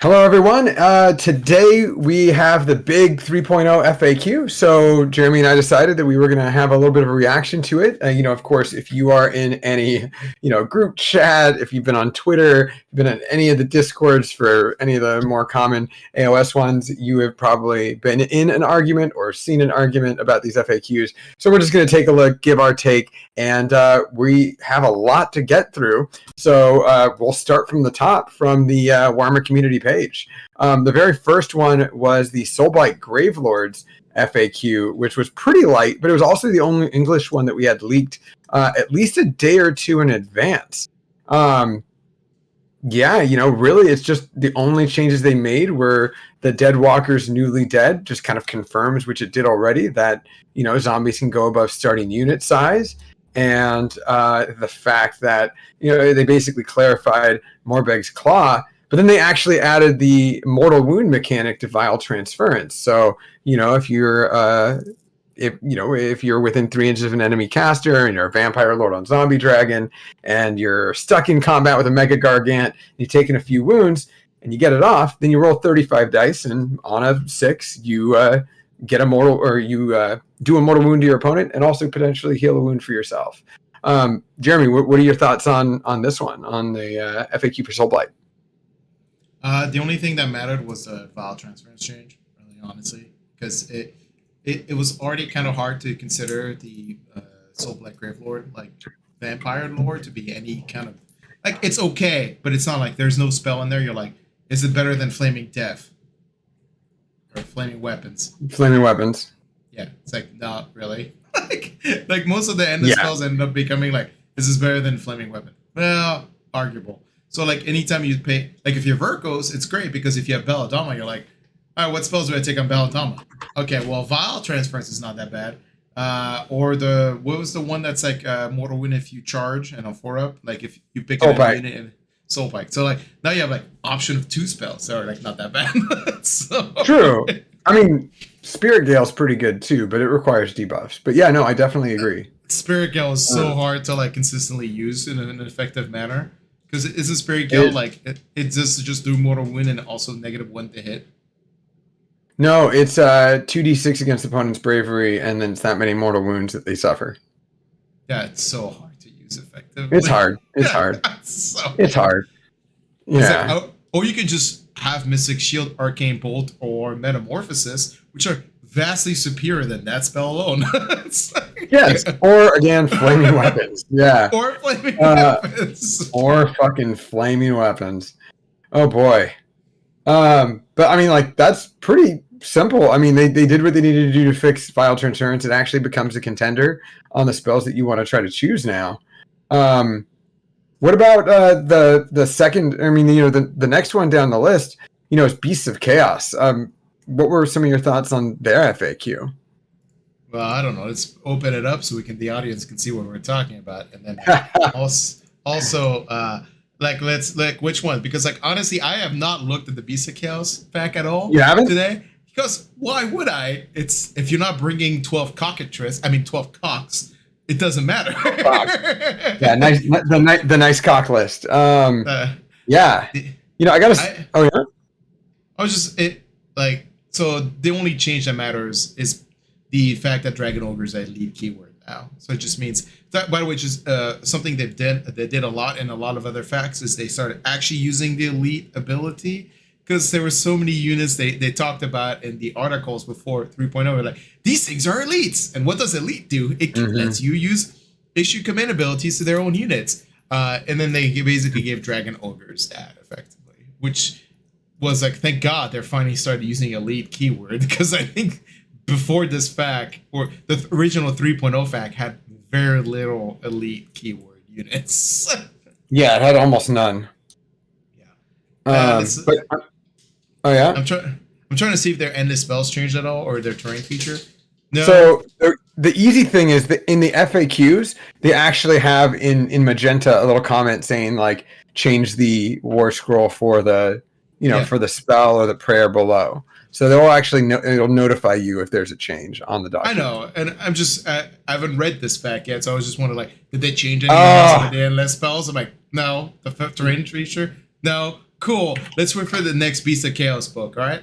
Hello, everyone. Today we have the big 3.0 FAQ. So Jeremy and I decided that we were going to have a little bit of a reaction to it. Of course, if you are in any, group chat, if you've been on Twitter, been in any of the Discords for any of the more common AOS ones, you have probably been in an argument or seen an argument about these FAQs. So we're just going to take a look, give our take, and we have a lot to get through. So we'll start from the top, from the Warhammer community page. The very first one was the Soulblight Gravelords FAQ, which was pretty light, but it was also the only English one that we had leaked at least a day or two in advance. Really, it's just the only changes they made were the Dead Walker's Newly Dead just kind of confirms, which it did already, that, zombies can go above starting unit size. And the fact that, they basically clarified Morbeg's Claw, but then they actually added the mortal wound mechanic to vial transference. So, if you're within 3 inches of an enemy caster and you're a vampire lord on zombie dragon and you're stuck in combat with a mega gargant, and you've taken a few wounds and you get it off, then you roll 35 dice, and on a 6 you get a mortal, or you do a mortal wound to your opponent and also potentially heal a wound for yourself. Jeremy, what are your thoughts on this one, on the FAQ for Soulblight? The only thing that mattered was the vial transference change, really, honestly, because it was already kind of hard to consider the Soulblight Gravelord, like Vampire Lord, to be any kind of, like, it's okay, but it's not like there's no spell in there. You're like, is it better than Flaming Death or Flaming Weapons? Flaming Weapons. Yeah, it's like, not really. like most of the end spells end up becoming like, is this better than Flaming Weapon? Well, arguable. So like anytime you pay, like if you're Virgos, it's great because if you have Belladonna, you're like, all right, what spells do I take on Belladonna? Okay, well, Vial Transference is not that bad. Or what was the one that's like Mortal Wound if you charge and a 4-up? Like if you pick up a unit and Soulbite. So like now you have like option of 2 spells. So like not that bad. So, true. I mean, Spirit Gale's pretty good too, but it requires debuffs. But yeah, no, I definitely agree. Spirit Gale is so hard to like consistently use in an effective manner. Because isn't Spirit Gale like it just do Mortal Wound and also -1 to hit? No, it's 2d6 against opponent's bravery, and then it's that many mortal wounds that they suffer. Yeah, it's so hard to use effectively. It's hard. It's hard. It's hard. Yeah. Like, or you could just have Mystic Shield, Arcane Bolt, or Metamorphosis, which are vastly superior than that spell alone. Yes, or again, Flaming Weapons. Yeah. Or Flaming Weapons. Or fucking Flaming Weapons. Oh boy. But I mean, like, that's pretty simple. I mean, they did what they needed to do to fix vial transference. It actually becomes a contender on the spells that you want to try to choose now. What about the second? I mean, the next one down the list, is Beasts of Chaos. What were some of your thoughts on their FAQ? Well, I don't know. Let's open it up so the audience can see what we're talking about, and then also which one? Because like honestly, I have not looked at the Beast of Chaos pack at all. You haven't? Today? Because why would I? It's if you're not bringing 12 cocks, it doesn't matter. Yeah, nice. The nice cock list. Yeah. I gotta. Oh yeah. I was just so the only change that matters is the fact that Dragon Ogre is a lead keyword now. So it just means that, by the way, which is something they did a lot in a lot of other facts, is they started actually using the elite ability, because there were so many units they talked about in the articles before 3.0. Like, these things are elites, and what does elite do? It lets you issue command abilities to their own units, and then they basically gave Dragon Ogres that effectively, which was like, thank God they're finally started using elite keyword, because I think before this fact, or the original 3.0 fact, had very little elite keyword units. Yeah, it had almost none. Yeah. Oh yeah. I'm trying to see if their endless spells changed at all, or their terrain feature. No. So the easy thing is that in the FAQs, they actually have in magenta a little comment saying like, change the war scroll for the for the spell or the prayer below. So they'll actually it'll notify you if there's a change on the document. I know, and I haven't read this fact yet, so I was just wondering, like, did they change anything else on the endless spells? I'm like, no. The terrain feature, no. Cool. Let's wait for the next Beast of Chaos book. All right.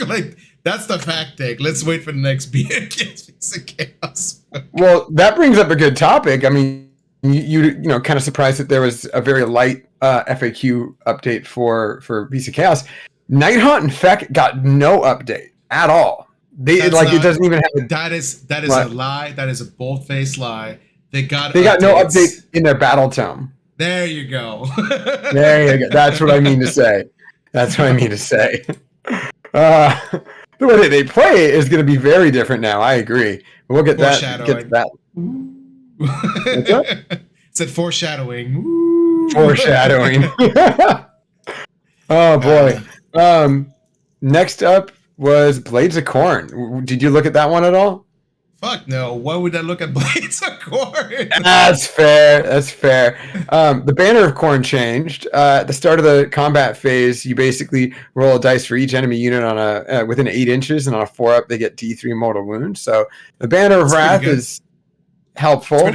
like that's the fact take. Let's wait for the next Beast of Chaos book. Well, that brings up a good topic. I mean, you know, kind of surprised that there was a very light FAQ update for Beast of Chaos. Nighthaunt and Feck got no update at all. It doesn't even have. That is a lie. That is a bold-faced lie. They got no update in their battle tome. There you go. There you go. That's what I mean to say. The way they play it is going to be very different now. I agree. We'll get that. Get that. What's that? Said foreshadowing. Foreshadowing. Oh boy. Next up was Blades of Corn. Did you look at that one at all? Fuck no. Why would I look at Blades of Corn? That's fair. The banner of Corn changed. At the start of the combat phase, you basically roll a dice for each enemy unit on a within 8 inches, and on a 4-up, they get D3 mortal wounds. So the banner of Wrath is helpful.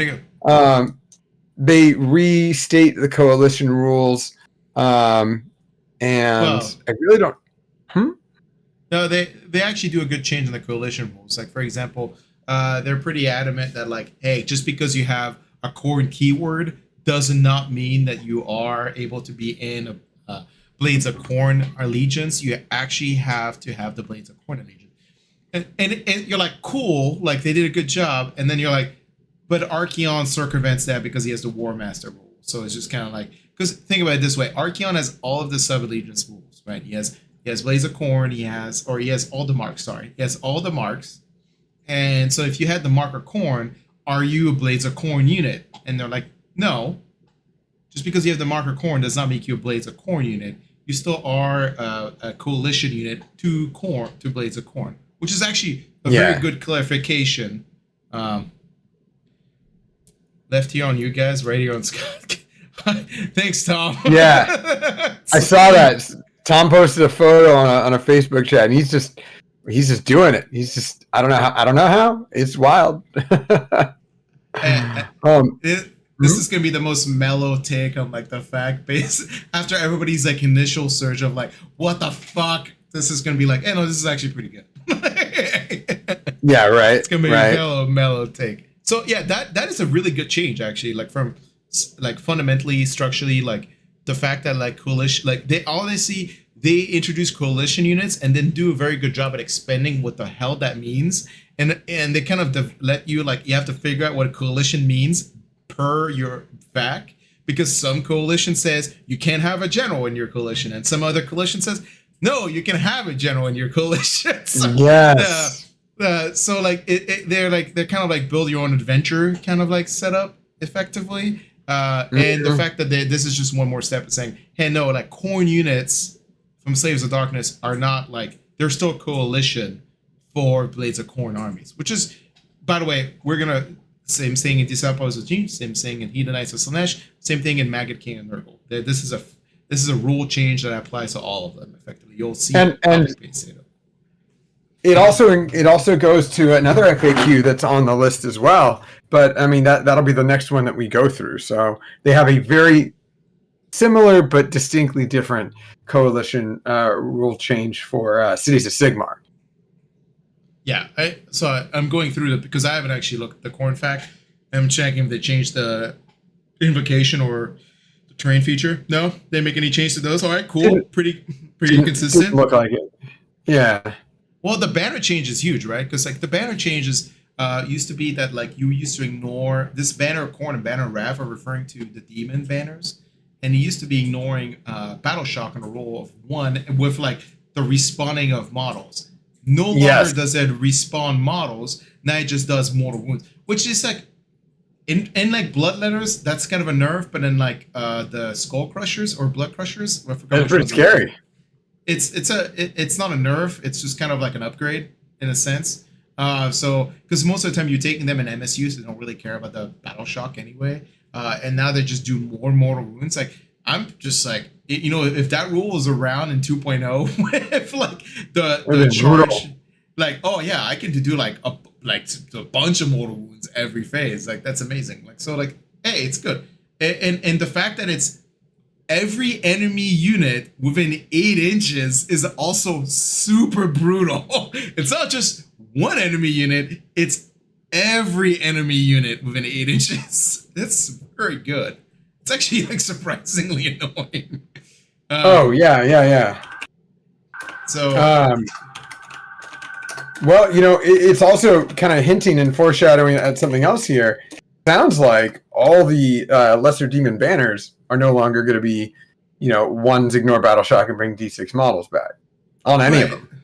They restate the coalition rules, and I really don't. No, they actually do a good change in the coalition rules. Like, for example, they're pretty adamant that, like, hey, just because you have a Corn keyword does not mean that you are able to be in Blades of Corn allegiance. You actually have to have the Blades of Corn allegiance. And you're like, cool, like, they did a good job. And then you're like, but Archeon circumvents that because he has the War Master rule. So it's just kind of like, because think about it this way, Archeon has all of the sub-allegiance rules, right? He has Blades of Corn, he has all the marks, sorry. He has all the marks. And so if you had the marker Corn, are you a Blades of Corn unit? And they're like, no. Just because you have the marker Corn does not make you a Blades of Corn unit. You still are a coalition unit to Blades of Corn, which is actually a very good clarification. Left here on you guys, right here on Scott. Thanks, Tom. Yeah, I saw that. Tom posted a photo on a Facebook chat, and he's just doing it. He's just I don't know how. It's wild. This is gonna be the most mellow take on like the fact base after everybody's like initial surge of like, what the fuck? This is gonna be like, hey, no, this is actually pretty good. Yeah, right. It's gonna be a mellow take. So yeah, that is a really good change actually. Like from like fundamentally, structurally, like the fact that like coalition, like they introduce coalition units and then do a very good job at expanding what the hell that means, and they kind of let you like you have to figure out what a coalition means per your VAC, because some coalition says you can't have a general in your coalition, and some other coalition says no, you can have a general in your coalition. So, yes. So like they're kind of like build your own adventure kind of like setup effectively, and the fact that this is just one more step of saying, hey, no, like Corn units from Slaves of Darkness are not like, they're still coalition for Blades of Corn armies, which is, by the way, we're gonna same thing in Disciples of Gene, same thing in Hedonites of Slanesh, same thing in Maggot King and Nurgle. This is a rule change that applies to all of them effectively. You'll see and it also goes to another FAQ that's on the list as well. But I mean that'll be the next one that we go through. So they have a very similar but distinctly different coalition rule change for Cities of Sigmar. Yeah, I'm going through it because I haven't actually looked at the Corn fact. I'm checking if they changed the invocation or the terrain feature. No, they make any change to those. All right, cool, pretty consistent. Didn't look like it. Yeah. Well, the banner change is huge, right? Because like the banner changes used to be that like you used to ignore this banner of Corn and banner of Wrath are referring to the demon banners, and you used to be ignoring Battle Shock on a roll of 1 with like the respawning of models. No longer does it respawn models. Now it just does mortal wounds, which is like in like Blood Letters, that's kind of a nerf, but in like the Skull Crushers or Blood Crushers, that's pretty scary. It's not a nerf. It's just kind of like an upgrade in a sense. So because most of the time you're taking them in MSU, so they don't really care about the Battle Shock anyway. And now they just do more mortal wounds. Like I'm just like, you know, if that rule was around in 2.0 with like the charge, like, oh yeah, I can do like a bunch of mortal wounds every phase. Like that's amazing. Like so, like hey, it's good. And the fact that it's every enemy unit within 8 inches is also super brutal. It's not just one enemy unit, it's every enemy unit within 8 inches. That's very good. It's actually like surprisingly annoying. Oh yeah. So well, it's also kind of hinting and foreshadowing at something else here. Sounds like all the lesser demon banners are no longer going to be, ones ignore battle shock and bring D6 models back on any of them.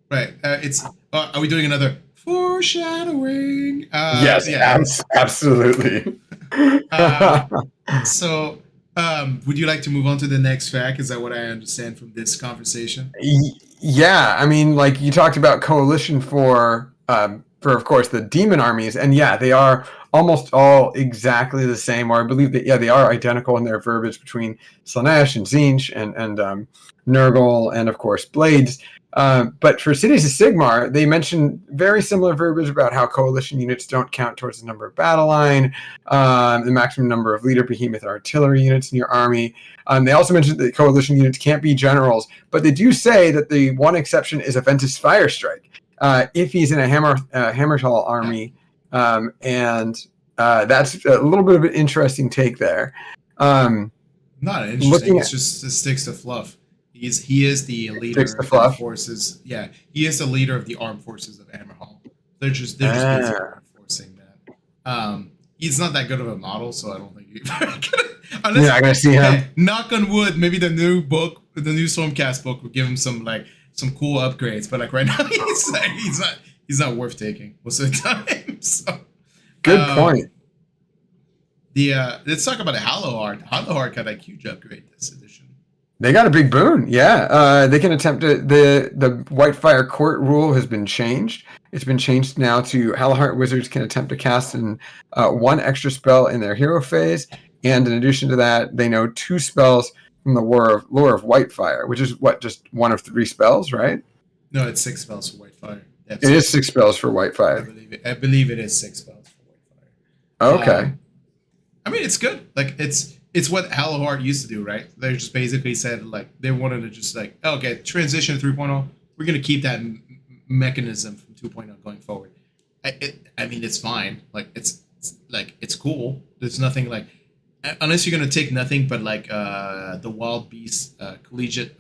Right. It's. Are we doing another foreshadowing? Yes, Yeah. Absolutely. So, would you like to move on to the next fact? Is that what I understand from this conversation? Yeah, I mean, like you talked about coalition for of course the demon armies, and yeah, they are almost all exactly the same, or I believe that they are identical in their verbiage between Slaanesh and Tzeentch and Nurgle and of course Blades. But for Cities of Sigmar, they mention very similar verbiage about how coalition units don't count towards the number of battle line, the maximum number of leader behemoth artillery units in your army. They also mentioned that coalition units can't be generals, but they do say that the one exception is Aventus Firestrike. If he's in a Hammerhall army, and that's a little bit of an interesting take there. Not interesting. It's just it sticks to fluff. He is the leader of the forces. Yeah, he is the leader of the armed forces of Hammerhall. They're just basically enforcing that. He's not that good of a model, so I don't think you're not gonna see him. Knock on wood. Maybe the new book, the new Stormcast book, will give him some cool upgrades. But like right now, he's not worth taking most of the time. So good point. Let's talk about Hallowheart. Hallowheart got a huge upgrade this edition. They got a big boon, yeah. They can attempt to, the Whitefire Court rule has been changed. It's been changed now to Hallowheart wizards can attempt to cast one extra spell in their hero phase, and in addition to that, they know 2 spells from the lore of Whitefire, which is just one of 3 spells, right? No, it's 6 spells for Whitefire. It is 6 spells for Whitefire. I believe it is 6 spells for Whitefire. Okay. I mean, it's good. Like it's what Hallowheart used to do, right? They just basically said like they wanted to just like, okay, transition to 3.0. We're gonna keep that mechanism from 2.0 going forward. I mean, it's fine. Like it's cool. There's nothing like, unless you're gonna take nothing but like the Wild Beast collegiate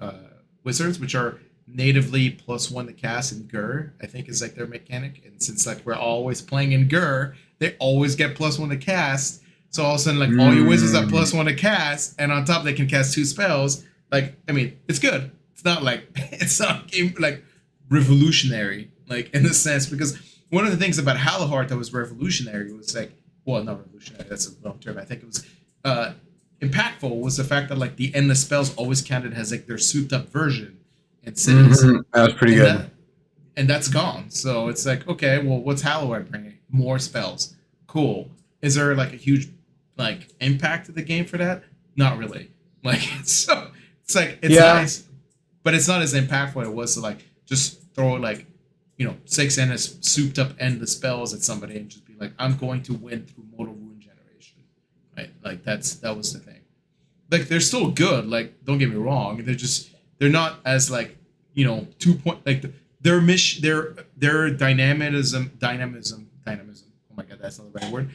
wizards, which are natively +1 to cast in Gur, I think is like their mechanic. And since like we're always playing in Gur, they always get +1 to cast. So all of a sudden, like all your wizards are +1 to cast, and on top they can cast 2 spells. Like, I mean, it's good. It's not like it's not like revolutionary, like in the sense, because one of the things about Hallowheart that was revolutionary was like, well, not revolutionary. That's a wrong term. I think it was impactful was the fact that like the endless spells always counted as like their souped up version in cities. That was pretty good. And that's gone. So it's like, okay, well, what's Hallowheart bringing? More spells. Cool. Is there like a huge like impact to the game for that? Not really. Like it's nice, but it's not as impactful as it was to like just throw like 6 endless souped up endless spells at somebody and just be like, I'm going to win through Mortal Wound generation, right? Like that was the thing. Like they're still good. Like don't get me wrong. They're not as like 2 point like their dynamism. Oh my god, that's not the right word.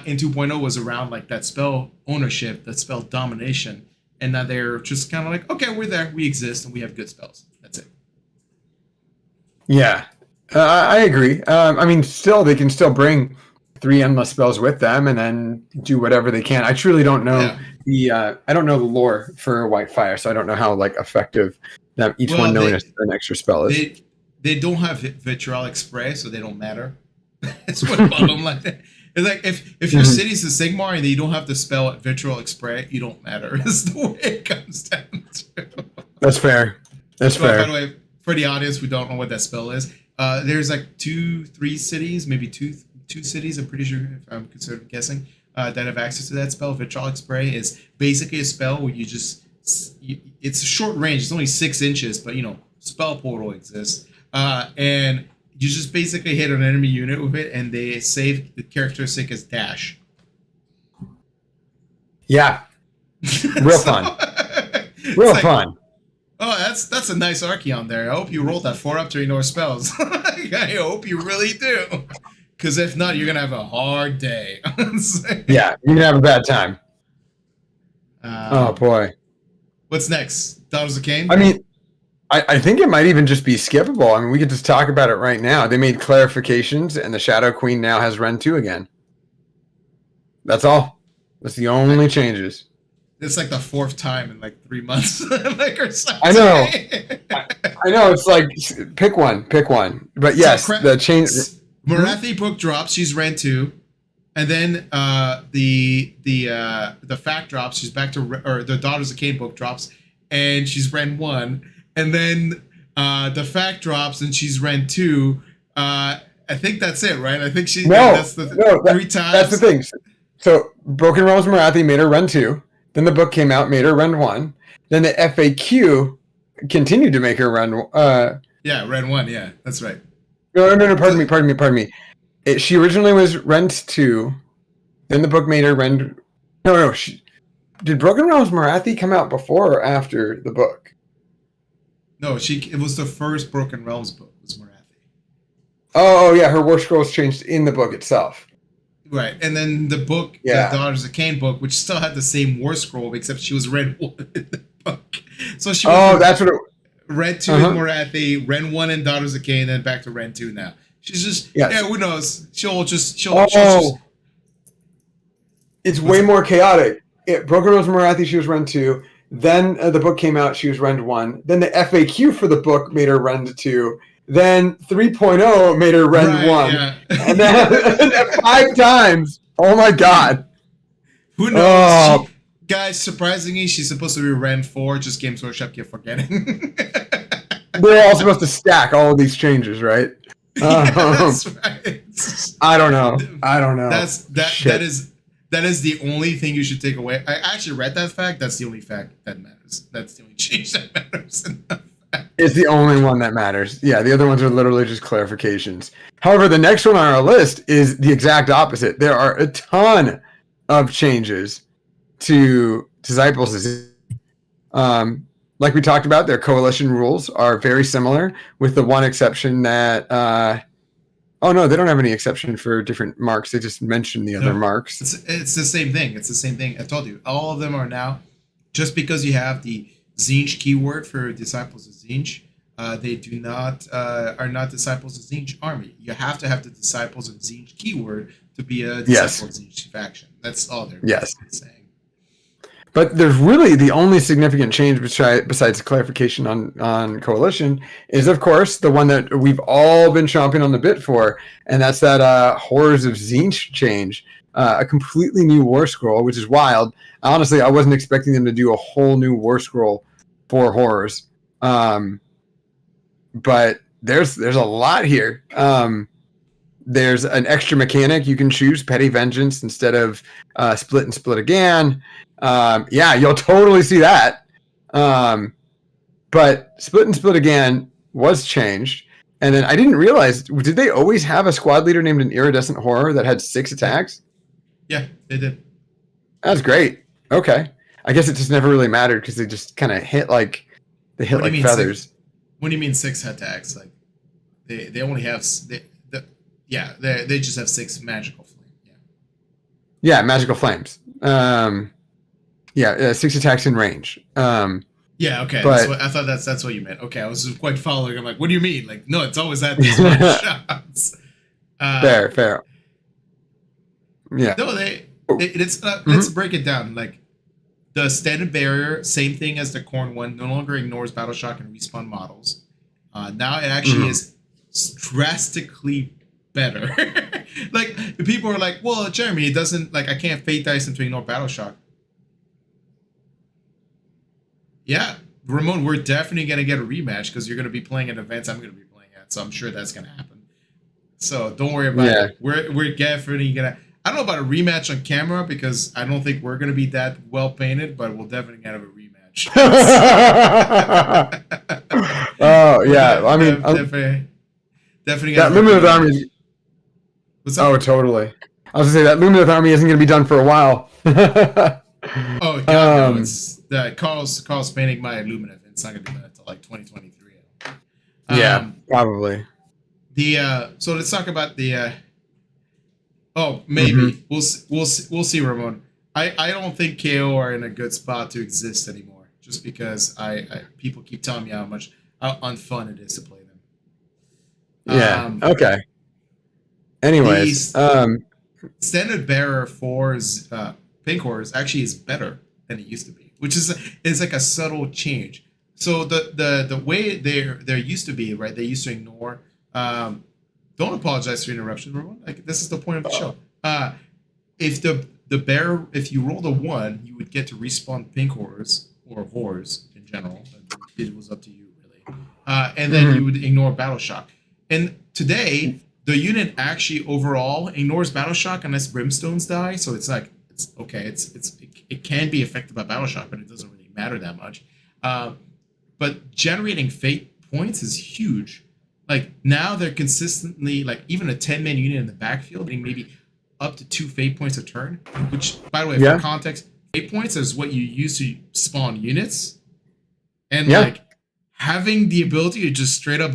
In 2.0 was around like that spell ownership, that spell domination, and now they're just kind of like, okay, we're there, we exist, and we have good spells. That's it. Yeah, I agree. I mean, they can still bring 3 endless spells with them, and then do whatever they can. I truly don't know I don't know the lore for Whitefire, so I don't know how like effective each one knowing an extra spell is. They don't have vitriolic spray, so they don't matter. It's what bottom line. It's like if your city's a Sigmar and you don't have the spell at vitriolic spray, you don't matter. Is the way it comes down to. That's fair. Fair. By the way, for the audience who don't know what that spell is, there's like 2-3 cities, maybe two cities. I'm pretty sure, if I'm guessing, that have access to that spell. Vitriolic spray is basically a spell where it's a short range. It's only 6 inches, but spell portal exists, and you just basically hit an enemy unit with it, and they save the characteristic as dash. Yeah, real fun. It's Real like, fun. oh, that's a nice Archeon there. I hope you rolled that 4 up to ignore spells. I hope you really do. Because if not, you're going to have a hard day. Yeah, you're gonna have a bad time. Oh boy. What's next? Daughters of Cain? I mean, I think it might even just be skippable. I mean, we could just talk about it right now. They made clarifications, and the Shadow Queen now has Ren 2 again. That's all. That's the only changes. It's like the 4th time in like 3 months. Like or something. I know. I know. It's like pick one. But yes, the change. Morathi book drops. She's Ren 2, and then the fact drops. She's back to or the Daughters of Cain book drops, and she's Ren 1. And then the fact drops and she's Ren 2. I think that's it, right? I think that's the 3 times. That's the thing. So Broken Realms Marathi made her Ren 2. Then the book came out, made her Ren 1. Then the FAQ continued to make her Ren. Yeah, Ren 1. Yeah, that's right. No. Pardon me. She originally was Ren 2. Then the book made her Ren. No. Did Broken Realms Marathi come out before or after the book? No, it was the first Broken Realms book, was Morathi. Oh, yeah, her War Scrolls changed in the book itself. Right, and then the book, the Daughters of Cain book, which still had the same War Scroll, except she was Ren 1 in the book. So she that's what it... Ren 2 in Morathi, Ren 1 in Daughters of Cain, then back to Ren 2 now. She's just, who knows? She'll just... It's way more chaotic. Broken Realms Marathi, she was Ren 2. Then the book came out, she was Ren 1. Then the FAQ for the book made her Ren 2. Then 3.0 made her Ren 1. Yeah. And then 5 times. Oh my God. Who knows? Guys, surprisingly, she's supposed to be Ren 4, just Games Workshop kept forgetting. They're all supposed to stack all of these changes, right? That's right. I don't know. That is the only thing you should take away. I actually read that fact. That's the only fact that matters. That's the only change that matters. It's the only one that matters. Yeah, the other ones are literally just clarifications. However, the next one on our list is the exact opposite. There are a ton of changes to Disciples. Like we talked about, their coalition rules are very similar, with the one exception that... Oh, no, they don't have any exception for different marks. They just mention the other marks. It's the same thing. It's the same thing. I told you. All of them are now, just because you have the Tzeentch keyword for Disciples of Tzeentch, they are not Disciples of Tzeentch army. You have to have the Disciples of Tzeentch keyword to be a Disciple of Tzeentch faction. That's all they're saying. But there's really the only significant change besides clarification on coalition is, of course, the one that we've all been chomping on the bit for, and that's that Horrors of Tzeentch change, a completely new War Scroll, which is wild. Honestly, I wasn't expecting them to do a whole new War Scroll for Horrors, but there's a lot here. There's an extra mechanic you can choose, Petty Vengeance, instead of Split and Split Again. You'll totally see that. But Split and Split Again was changed. And then I didn't realize, did they always have a squad leader named an Iridescent Horror that had 6 attacks? Yeah, they did. That's great. Okay. I guess it just never really mattered because they just kind of hit like feathers. What do you mean 6 attacks? Like they only have they just have 6 magical flames. Yeah, magical flames. 6 attacks in range. Okay. I thought that's what you meant. Okay, I was just quite following. I'm like, what do you mean? Like, no, it's always had these shots. Fair. Yeah. No, let's break it down. Like, the standard barrier, same thing as the Khorne one, no longer ignores battle shock and respawn models. Now it actually is drastically better. Like, people are like, well, Jeremy, it doesn't, like, I can't Fate Dice him to ignore battle shock. Yeah, Ramon, we're definitely going to get a rematch because you're going to be playing at events I'm going to be playing at, so I'm sure that's going to happen. So don't worry about it. We're definitely going to... I don't know about a rematch on camera because I don't think we're going to be that well painted, but we'll definitely have a rematch. Oh, yeah. I mean... Definitely that Lumineth Army... What's up? Oh, totally. I was going to say, that Lumineth Army isn't going to be done for a while. Oh God, no! It's Carl's painting my Illuminative. It's not gonna do that until like 2023. Yeah, Um, probably. so let's talk about the. Oh, Hmm. maybe we'll see, Ramon. I don't think KO are in a good spot to exist anymore, just because I people keep telling me how unfun it is to play them. Yeah. Um, Okay. the Anyways, standard bearer for pink horrors actually is better than it used to be, which is like a subtle change. So the way they're used to be, right? They used to ignore. Don't apologize for interruption, Ramon. Like this is the point of the show. If the bear, if you rolled a 1, you would get to respawn pink horrors or horrors in general. It was up to you really, and then you mhm. would ignore battle shock. And today, the unit actually overall ignores battle shock unless brimstones die. So it's like it's okay. It can be affected by battle shock, but it doesn't really matter that much. Uh, but generating fate points is huge. Like now they're consistently like even a 10-man unit in the backfield getting maybe up to 2 fate points a turn. Which, by the way, for Yeah. context, fate points is what you use to spawn units, and Yeah. like having the ability to just straight up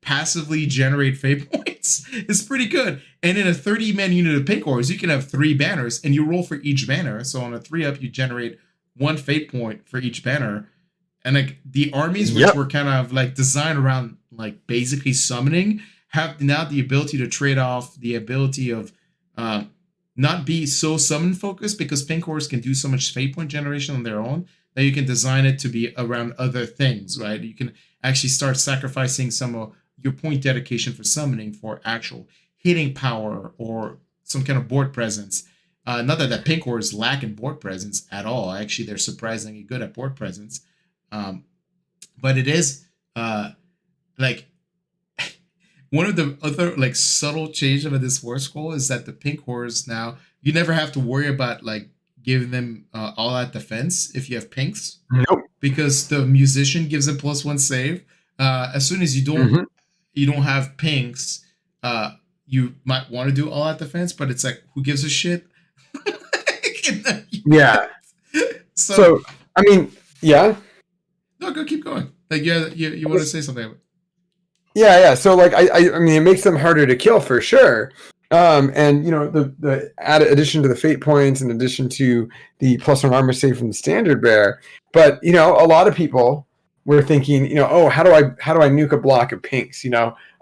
passively generate fate points is pretty good. And in a 30-man unit of pink ores, you can have 3 banners, and you roll for each banner. So on a 3-up, you generate 1 fate point for each banner. And like the armies which Yep. were kind of like designed around like basically summoning have now the ability to trade off the ability of uh, not be so summon focused, because pink horse can do so much fate point generation on their own that you can design it to be around other things, right? You can actually start sacrificing some of your point dedication for summoning for actual hitting power or some kind of board presence. Not that pink horse lack in board presence at all. Actually, they're surprisingly good at board presence. Um, but it is like one of the other like subtle change of this war scroll is that the pink horrors now you never have to worry about like giving them all out defense if you have pinks, Nope. because the musician gives them +1 save. As soon as Hmm. you don't have pinks, you might want to do all out defense, but it's like who gives a shit? Yeah. So So, I mean, yeah. no, go keep going. Like you want to say something? Yeah. So, like, I mean, it makes them harder to kill for sure. And the added addition to the fate points, in addition to the +1 armor save from the standard bear. But a lot of people were thinking, oh, how do I nuke a block of pinks?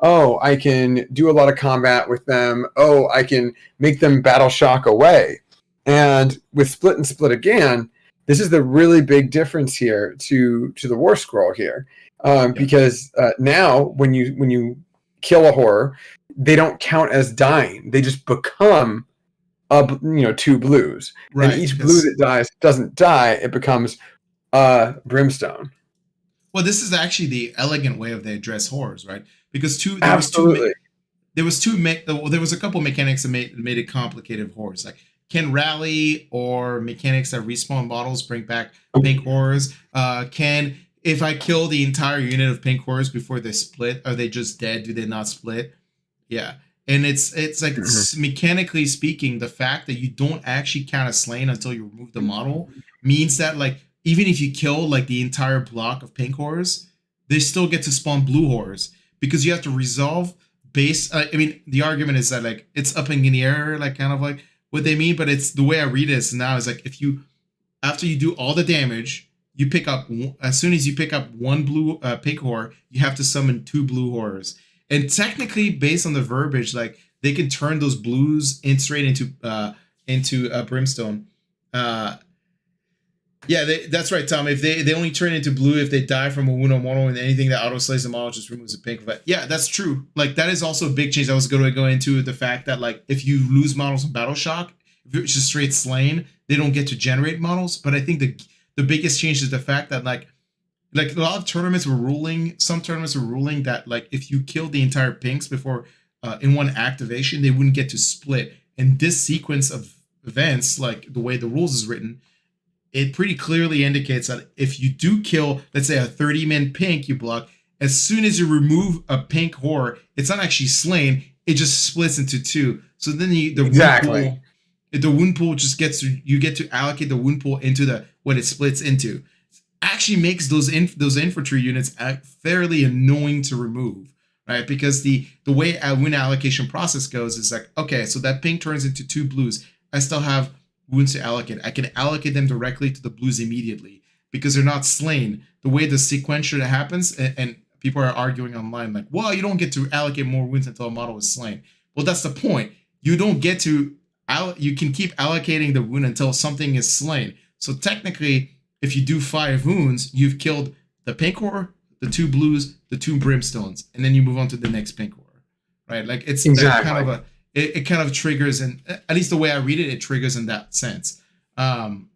Oh, I can do a lot of combat with them. Oh, I can make them battle shock away. And with split and split again, this is the really big difference here to the war scroll here. Yeah. Because now when you kill a horror, they don't count as dying. They just become 2 blues, and Right, each blue because that dies doesn't die. It becomes brimstone. well, this is actually the elegant way of they address horrors, right? Because Absolutely. there was a couple mechanics that made it complicated horrors. Like can rally or mechanics that respawn models bring back pink horrors? Can if I kill the entire unit of pink horrors before they split, are they just dead? Do they not split? Yeah. And it's like Mhm. mechanically speaking, the fact that you don't actually count as slain until you remove the model means that like even if you kill like the entire block of pink horrors, they still get to spawn blue horrors because you have to resolve base. I mean, the argument is that like it's up in the air, like kind of like what they mean, but it's the way I read this now is like if you after you do all the damage, you pick up as soon as you pick up 1 blue pink horror, you have to summon 2 blue horrors. And technically, based on the verbiage, like they can turn those blues in straight into brimstone. Uh, yeah, that's right, Tom. If they only turn into blue if they die from a Uno Mono, and anything that auto slays the model just removes a pink. But yeah, that's true. Like that is also a big change. I was going to go into the fact that like if you lose models in battle shock, if it's just straight slain, they don't get to generate models. But I think the biggest change is the fact that like a lot of tournaments were ruling. Some tournaments were ruling that like if you killed the entire pinks before in one activation, they wouldn't get to split. And this sequence of events, like the way the rules is written, it pretty clearly indicates that if you do kill, let's say a 30-man pink you block, as soon as you remove a pink horror, it's not actually slain. It just splits into 2. So then the Exactly. The wound pool just you get to allocate the wound pool into the what it splits into. Actually makes those infantry units fairly annoying to remove, right? Because the way a wound allocation process goes is like, okay, so that pink turns into 2 blues. I still have wounds to allocate. I can allocate them directly to the blues immediately because they're not slain. The way the sequential happens, and people are arguing online like, well, you don't get to allocate more wounds until a model is slain. Well, that's the point. You don't get to you can keep allocating the wound until something is slain. So technically, if you do 5 wounds, you've killed the pink horror, the 2 blues, the 2 brimstones, and then you move on to the next pink horror, right? Like it's Exactly. kind of it kind of triggers, and at least the way I read it, it triggers in that sense. And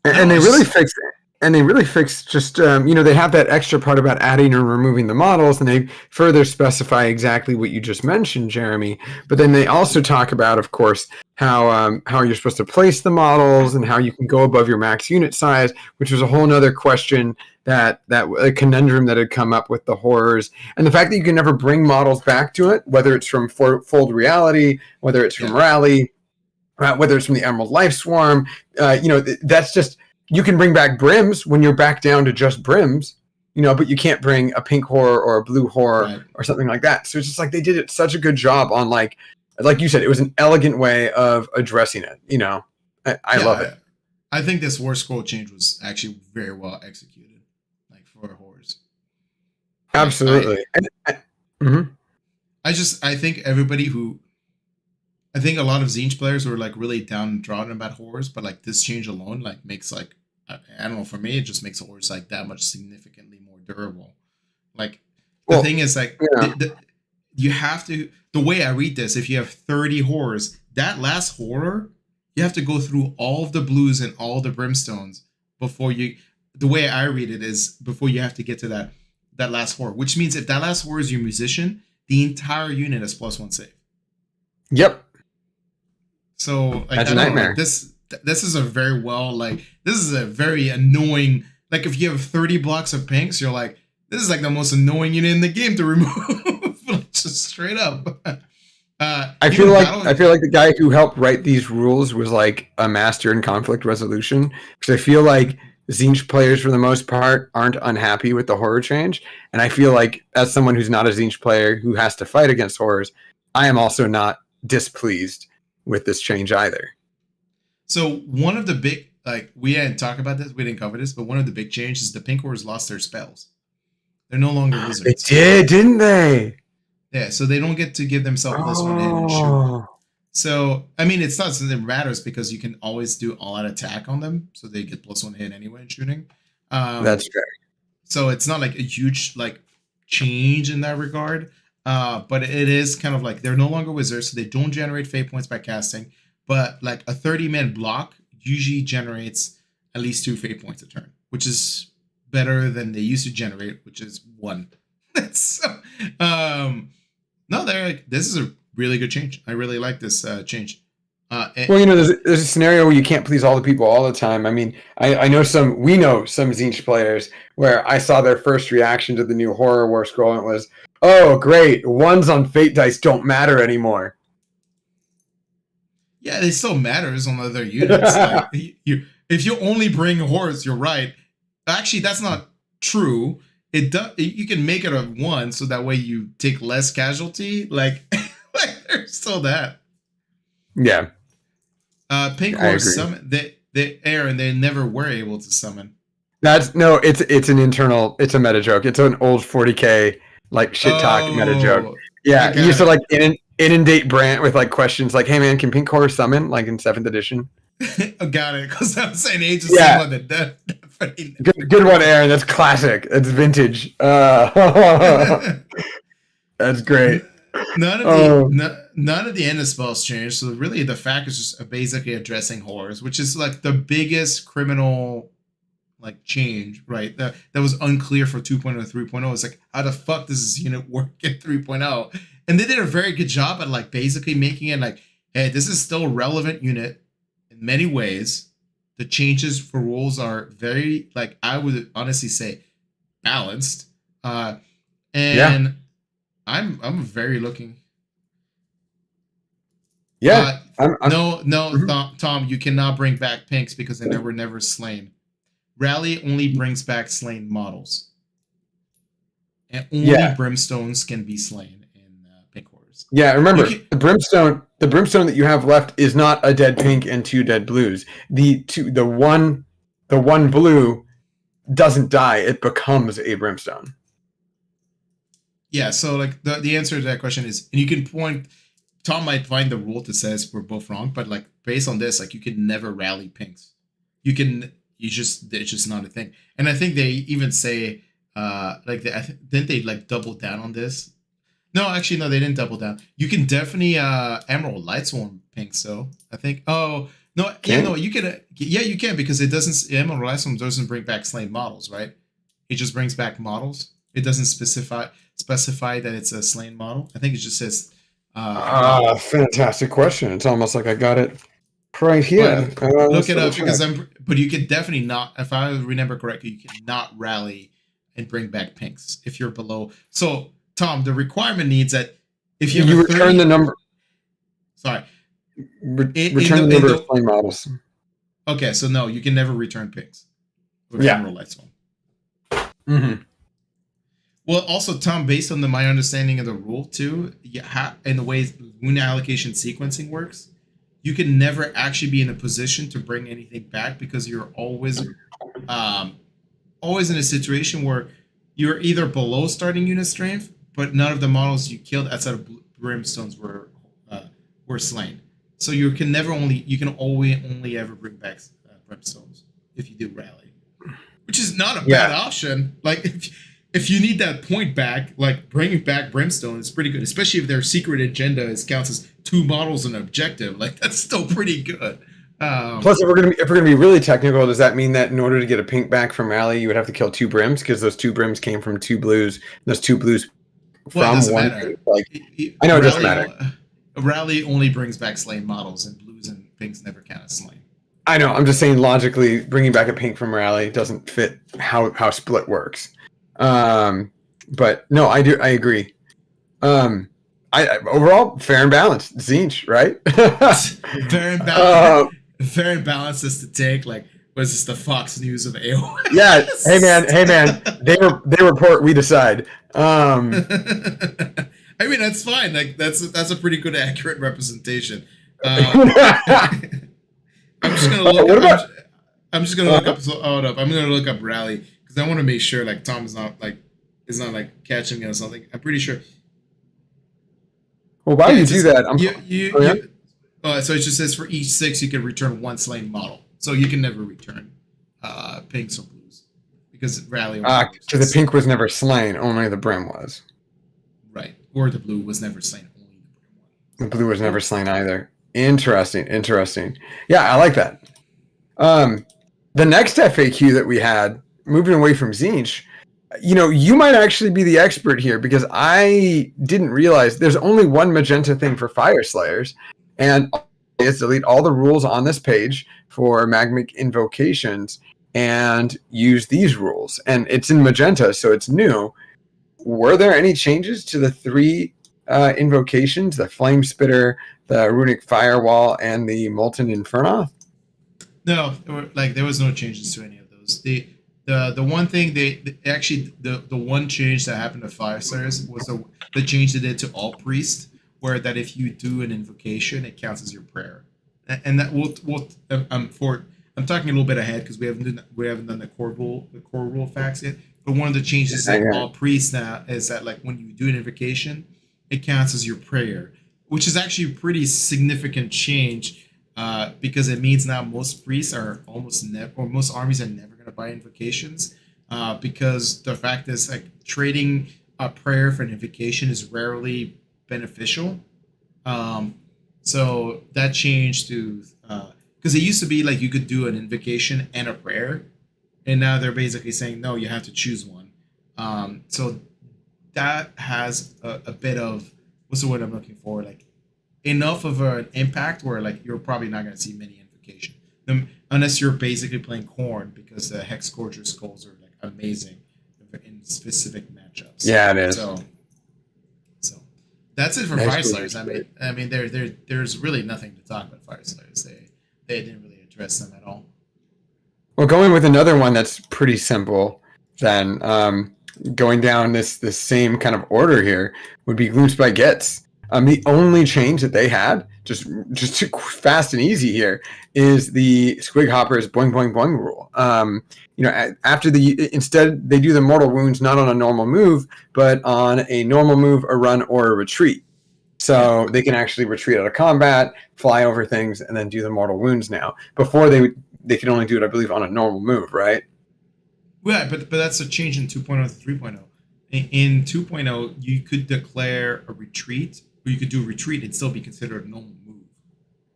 they really fixed it. And they really fixed just, they have that extra part about adding or removing the models, and they further specify exactly what you just mentioned, Jeremy. But then they also talk about, of course, how you're supposed to place the models and how you can go above your max unit size, which was a whole nother question that a conundrum that had come up with the horrors. And the fact that you can never bring models back to it, whether it's from Fold Reality, whether it's from Rally, whether it's from the Emerald Life Swarm, that's just... You can bring back brims when you're back down to just brims, but you can't bring a pink horror or a blue horror or something like that. So it's just like they did it such a good job on like you said, it was an elegant way of addressing it. I love it. I think this war scroll change was actually very well executed, like for horrors. Absolutely. I think everybody I think a lot of Zinch players were like really downtrodden about horrors, but like this change alone like makes like I don't know, for me it just makes horrors like that much significantly more durable. Like the thing is like you have to, the way I read this, if you have 30 horrors, that last horror you have to go through all of the blues and all the brimstones before you. The way I read it is before you have to get to that last horror, which means if that last horror is your musician, the entire unit is +1 save. Yep. So like, that's a nightmare. This is a very this is a very annoying, like if you have 30 blocks of pinks, you're like, this is like the most annoying unit in the game to remove. Just straight up. I feel like the guy who helped write these rules was like a master in conflict resolution, because I feel like Zinch players for the most part aren't unhappy with the horror change, and I feel like as someone who's not a Zinch player who has to fight against horrors, I am also not displeased with this change either. So one of the big, like, we didn't talk about this, we didn't cover this, but one of the big changes is the pink horrors lost their spells. They're no longer wizards. They did, didn't they? Yeah, so they don't get to give themselves +1 hit and shoot. So I mean, it's not something that matters because you can always do all-out attack on them, so they get +1 hit anyway in shooting. That's fair. So it's not like a huge like change in that regard. But it is kind of like they're no longer wizards, so they don't generate fate points by casting. But like a 30-man block usually generates at least 2 fate points a turn, which is better than they used to generate, which is 1. So, no, they're like, this is a really good change. I really like this change. Well, there's a scenario where you can't please all the people all the time. I mean, we know some Zinch players where I saw their first reaction to the new horror war scroll, and it was, oh, great, 1s on fate dice don't matter anymore. Yeah, it still matters on other units. Like, if you only bring horrors, you're right. Actually, that's not true. You can make it a 1, so that way you take less casualty. Like there's still that. Yeah. Pink horrors summon. They air and they never were able to summon. It's a meta joke. It's an old 40k like shit talk meta joke. Yeah, you used to like inundate Brant with like questions like, "Hey man, can pink horror summon?" Like in 7th edition. I got it, because I was saying ages. Yeah. Good one, Aaron. That's classic. That's vintage. That's great. None of the end of spells changed. So really, the fact is just basically addressing horrors, which is like the biggest criminal like change, right? That was unclear for 2.0 and 3.0. It's like, how the fuck does this unit work in 3.0? And they did a very good job at like basically making it like, hey, this is still a relevant unit in many ways. The changes for rules are very, like, I would honestly say, balanced. I'm very looking. Yeah. I'm No, mhm. Tom, you cannot bring back pinks because they were never slain. Rally only brings back slain models, and only Yeah, brimstones can be slain in pink horrors. yeah. You Remember, can, the brimstone that you have left is not a dead pink and two dead blues. The one blue doesn't die; it becomes a brimstone. yeah. So like the answer to that question is, and you can point. Tom might find the rule that says we're both wrong, but like based on this, like you can never rally pinks. You can, you just it's just not a thing. And I think they even say, like didn't they like double down on this? No, actually, no, they didn't double down. You can definitely Emerald Light Swarm pinks, though. I think. Oh no, yeah, no, Can you can. Yeah, you can because it doesn't. Emerald Light Swarm doesn't bring back slain models, right? It just brings back models. It doesn't specify that it's a slain model. I think it just says model. fantastic question. It's almost like I got it right But here. look Let's it double up check. because I'm. But you can definitely not. If I remember correctly, you cannot rally and bring back pinks if you're below. So Tom, the requirement needs that if you have You a return the 30, number. sorry, Return the in number of the flame models. okay, so no, you can never return pinks with Yeah. Emerald Light Swarm. Hmm. Well, also Tom, based on my understanding of the rule too, and the way moon allocation sequencing works, you can never actually be in a position to bring anything back because you're um, always in a situation where you're either below starting unit strength, but none of the models you killed outside of brimstones were slain. So you can always only ever bring back brimstones if you do rally, which is not a bad Yeah. option. Like if you need that point back, like bringing back brimstone is pretty good, especially if their secret agenda counts as two models and objective. Like that's still pretty good. Plus, if we're gonna be really technical, does that mean that in order to get a pink back from Rally, you would have to kill two brims because those two brims came from two blues. Those two blues Well, it from doesn't one matter. pink. Like I know it doesn't matter. Rally only brings back slain models, and blues and pinks never count as slain. I know. I'm just saying logically, bringing back a pink from Rally doesn't fit how split works. Um, but no, I do. I agree. Overall fair and balanced. Zinch, right? Fair and balanced. uh, Fair and balanced is to take like was this the Fox News of AOS? yeah. Hey man. They report. We decide. I mean that's fine. Like that's a pretty good accurate representation. I'm just gonna look. What about? I'm just gonna look up. Hold up. I'm gonna look up rally because I want to make sure like Tom is not like catching me on something. I'm pretty sure. Well, while Yeah, you it do says that, oh, yeah? you. So it just says for each 6 you can return one slain model. So you can never return pinks or blues because rally Because the pink was never slain, only the brim was. right or the blue was never slain. Only the brim one. The blue was never slain either. Interesting. Yeah, I like that. The next FAQ that we had, moving away from Zinch, you might actually be the expert here because I didn't realize there's only one magenta thing for Fire Slayers, and it's delete all the rules on this page for magmic invocations and use these rules. And it's in magenta, so it's new. Were there any changes to the three invocations, the Flame Spitter, the Runic Firewall, and the Molten Inferno? No, there was no changes to any of those. The one thing the one change that happened to Fire Slayers was the change they did to all priests, where that if you do an invocation, it counts as your prayer, and that we'll I'm talking a little bit ahead because we haven't done the core rule facts yet. But one of the changes that all priests now is that like when you do an invocation, it counts as your prayer, which is actually a pretty significant change because it means now most priests are almost never, or most armies are never going to buy invocations because the fact is like trading a prayer for an invocation is rarely beneficial. So that changed to because it used to be like you could do an invocation and a prayer, and now they're basically saying no, you have to choose one. So that has a bit of what's the word I'm looking for? Like enough of an impact where like you're probably not going to see many invocation unless you're basically playing corn because the Hex Scourger skulls are like amazing in specific matchups. Yeah, it is. So That's it for Nice Fire move. Slayers. I mean, there's really nothing to talk about Fire Slayers. They didn't really address them at all. Well, going with another one that's pretty simple, then going down this same kind of order here would be Gloomspite Gets. The only change that they had, just fast and easy here, is the Squig Hopper's boing boing boing rule. After instead they do the mortal wounds not on a normal move, but on a normal move, a run, or a retreat. So they can actually retreat out of combat, fly over things, and then do the mortal wounds now. Before they could only do it, I believe, on a normal move, right? Yeah, but that's a change in 2.0 to 3.0. In 2.0, you could declare a retreat, or you could do a retreat and still be considered a normal move.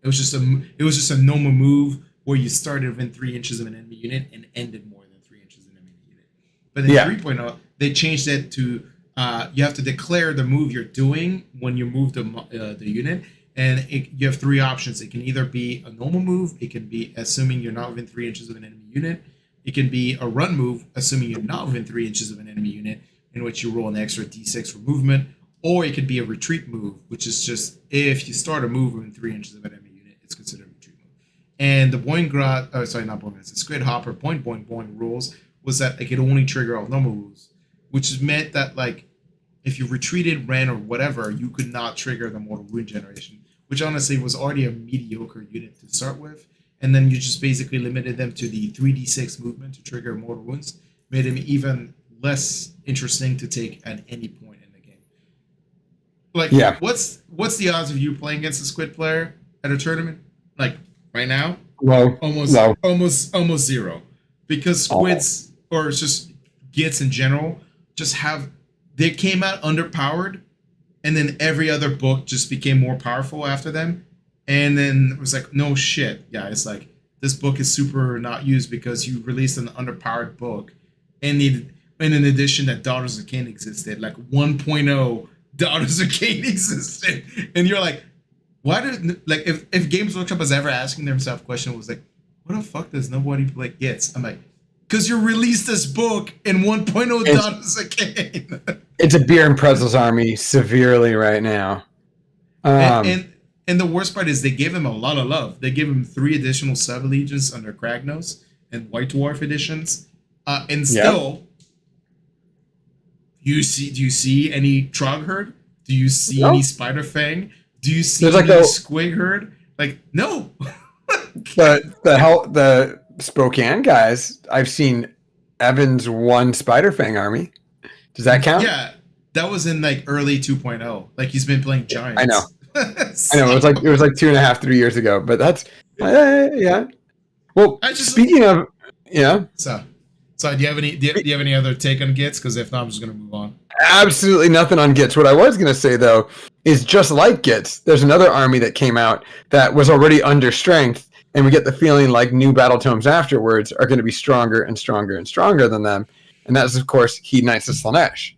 It was just a normal move where you started within 3 inches of an enemy unit and ended more than 3 inches of an enemy unit. But in 3.0, they changed it to you have to declare the move you're doing when you move the unit, and you have 3 options. It can either be a normal move, it can be assuming you're not within 3 inches of an enemy unit, it can be a run move, assuming you're not within 3 inches of an enemy unit, in which you roll an extra d6 for movement, or it could be a retreat move, which is just if you start a move within 3 inches of an enemy unit, it's considered a retreat move. And the the Squid Hopper boing boing boing rules was that it could only trigger all normal moves, which meant that like if you retreated, ran, or whatever, you could not trigger the mortal wound generation, which honestly was already a mediocre unit to start with. And then you just basically limited them to the 3d6 movement to trigger mortal wounds, made them even less interesting to take at any point in the game. Like, what's the odds of you playing against a Squid player at a tournament? Like right now, almost zero, because Squids or just Gits in general they came out underpowered, and then every other book just became more powerful after them. And then it was like, no shit, guys. Like, this book is super not used because you released an underpowered book and in addition that Daughters of Cain existed. Like 1.0 Daughters of Cain existed. And you're like, why did, like, if Games Workshop was ever asking themselves a question, was like, what the fuck does nobody play Gits? I'm like, because you released this book in 1.0 Daughters of Cain. It's a beer and pretzels army severely right now. And the worst part is they gave him a lot of love. They gave him 3 additional sub-allegiance under Kragnos and White Dwarf editions. And still, do you see any Trog herd? Do you see any Spider Fang? Do you see any Squig herd? Like, no. the Spokane guys, I've seen Evan's 1 Spider Fang army. Does that count? Yeah, that was in like early 2.0. Like he's been playing Giants. I know. I know. It was like 2.5, 3 years ago. But that's yeah. Well, speaking of So do you have any other take on Gits? Because if not, I'm just gonna move on. Absolutely nothing on Gits. What I was gonna say though is just like Gits, there's another army that came out that was already under strength, and we get the feeling like new battle tomes afterwards are going to be stronger and stronger and stronger than them. And that's, of course, Hedonites of Slaanesh.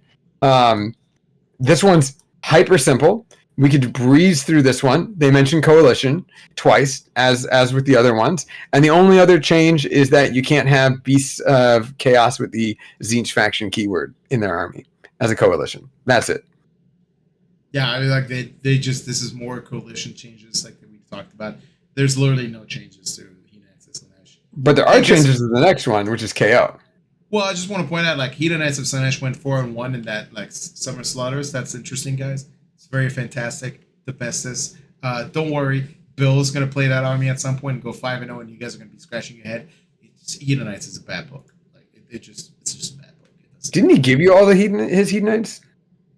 This one's hyper simple. We could breeze through this one. They mentioned Coalition twice, as with the other ones. And the only other change is that you can't have Beasts of Chaos with the Tzeentch faction keyword in their army as a Coalition. That's it. Yeah, I mean, like this is more Coalition changes like that we talked about. There's literally no changes to Hedonites of Slaanesh. But there are changes to the next one, which is KO. Well, I just want to point out, like, Hedonites of Slaanesh went 4-1 in that, like, Summer Slaughters. That's interesting, guys. It's very fantastic. The bestest. Don't worry. Bill's going to play that army at some point and go 5-0, and you guys are going to be scratching your head. Hedonites is a bad book. Like, it's just a bad book. Didn't he give you all his Hedonites?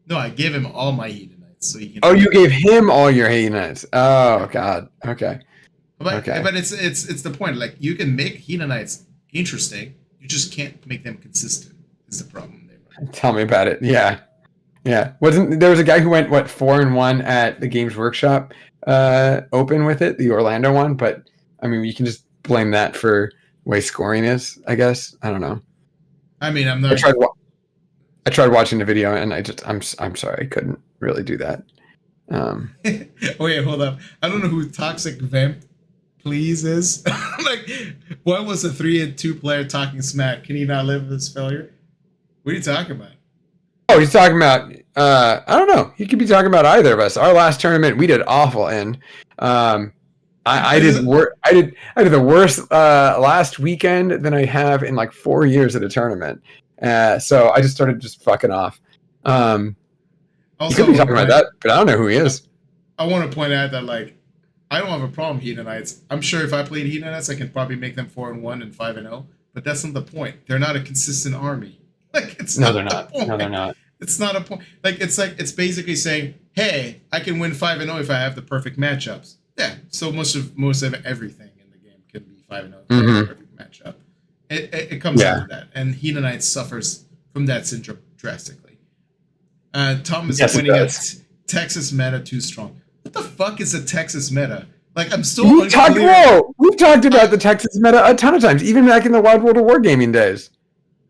No, I gave him all my Hedonites. So he can. Oh, you gave him all your Hedonites. Oh, God. Okay. But it's the point. Like, you can make Hedonites interesting. You just can't make them consistent. Is the problem there? Tell me about it. Yeah. Wasn't there was a guy who went 4-1 at the Games Workshop Open with it, the Orlando one? But I mean, you can just blame that for the way scoring is. I guess I don't know. I mean, I'm not. I tried watching the video, and I'm sorry, I couldn't really do that. Oh wait, hold up. I don't know who Toxic Vamp Please is. Like, what was a 3-2 player talking smack? Can he not live with his failure? What are you talking about? Oh, he's talking about I don't know. You could be talking about either of us. Our last tournament, we did awful in. I did I did the worst last weekend than I have in like 4 years at a tournament. So I just started just fucking off. You Also, could be talking about that, but I don't know who he is. I want to point out that like I don't have a problem with Hedonites. I'm sure if I played Hedonites, I could probably make them 4-1 and 5-0. But that's not the point. They're not a consistent army. Like it's No, not they're the not. point. No, they're not. It's not a point. Like it's basically saying, hey, I can win 5-0 if I have the perfect matchups. Yeah. So most of everything in the game can be 5-0 if you have the perfect matchup. It comes down to that, and Hedonites suffers from that syndrome drastically. Tom is pointing at Texas meta too strong. What the fuck is a Texas meta? Like I'm still we've talked about the Texas meta a ton of times, even back in the Wild World of Wargaming days.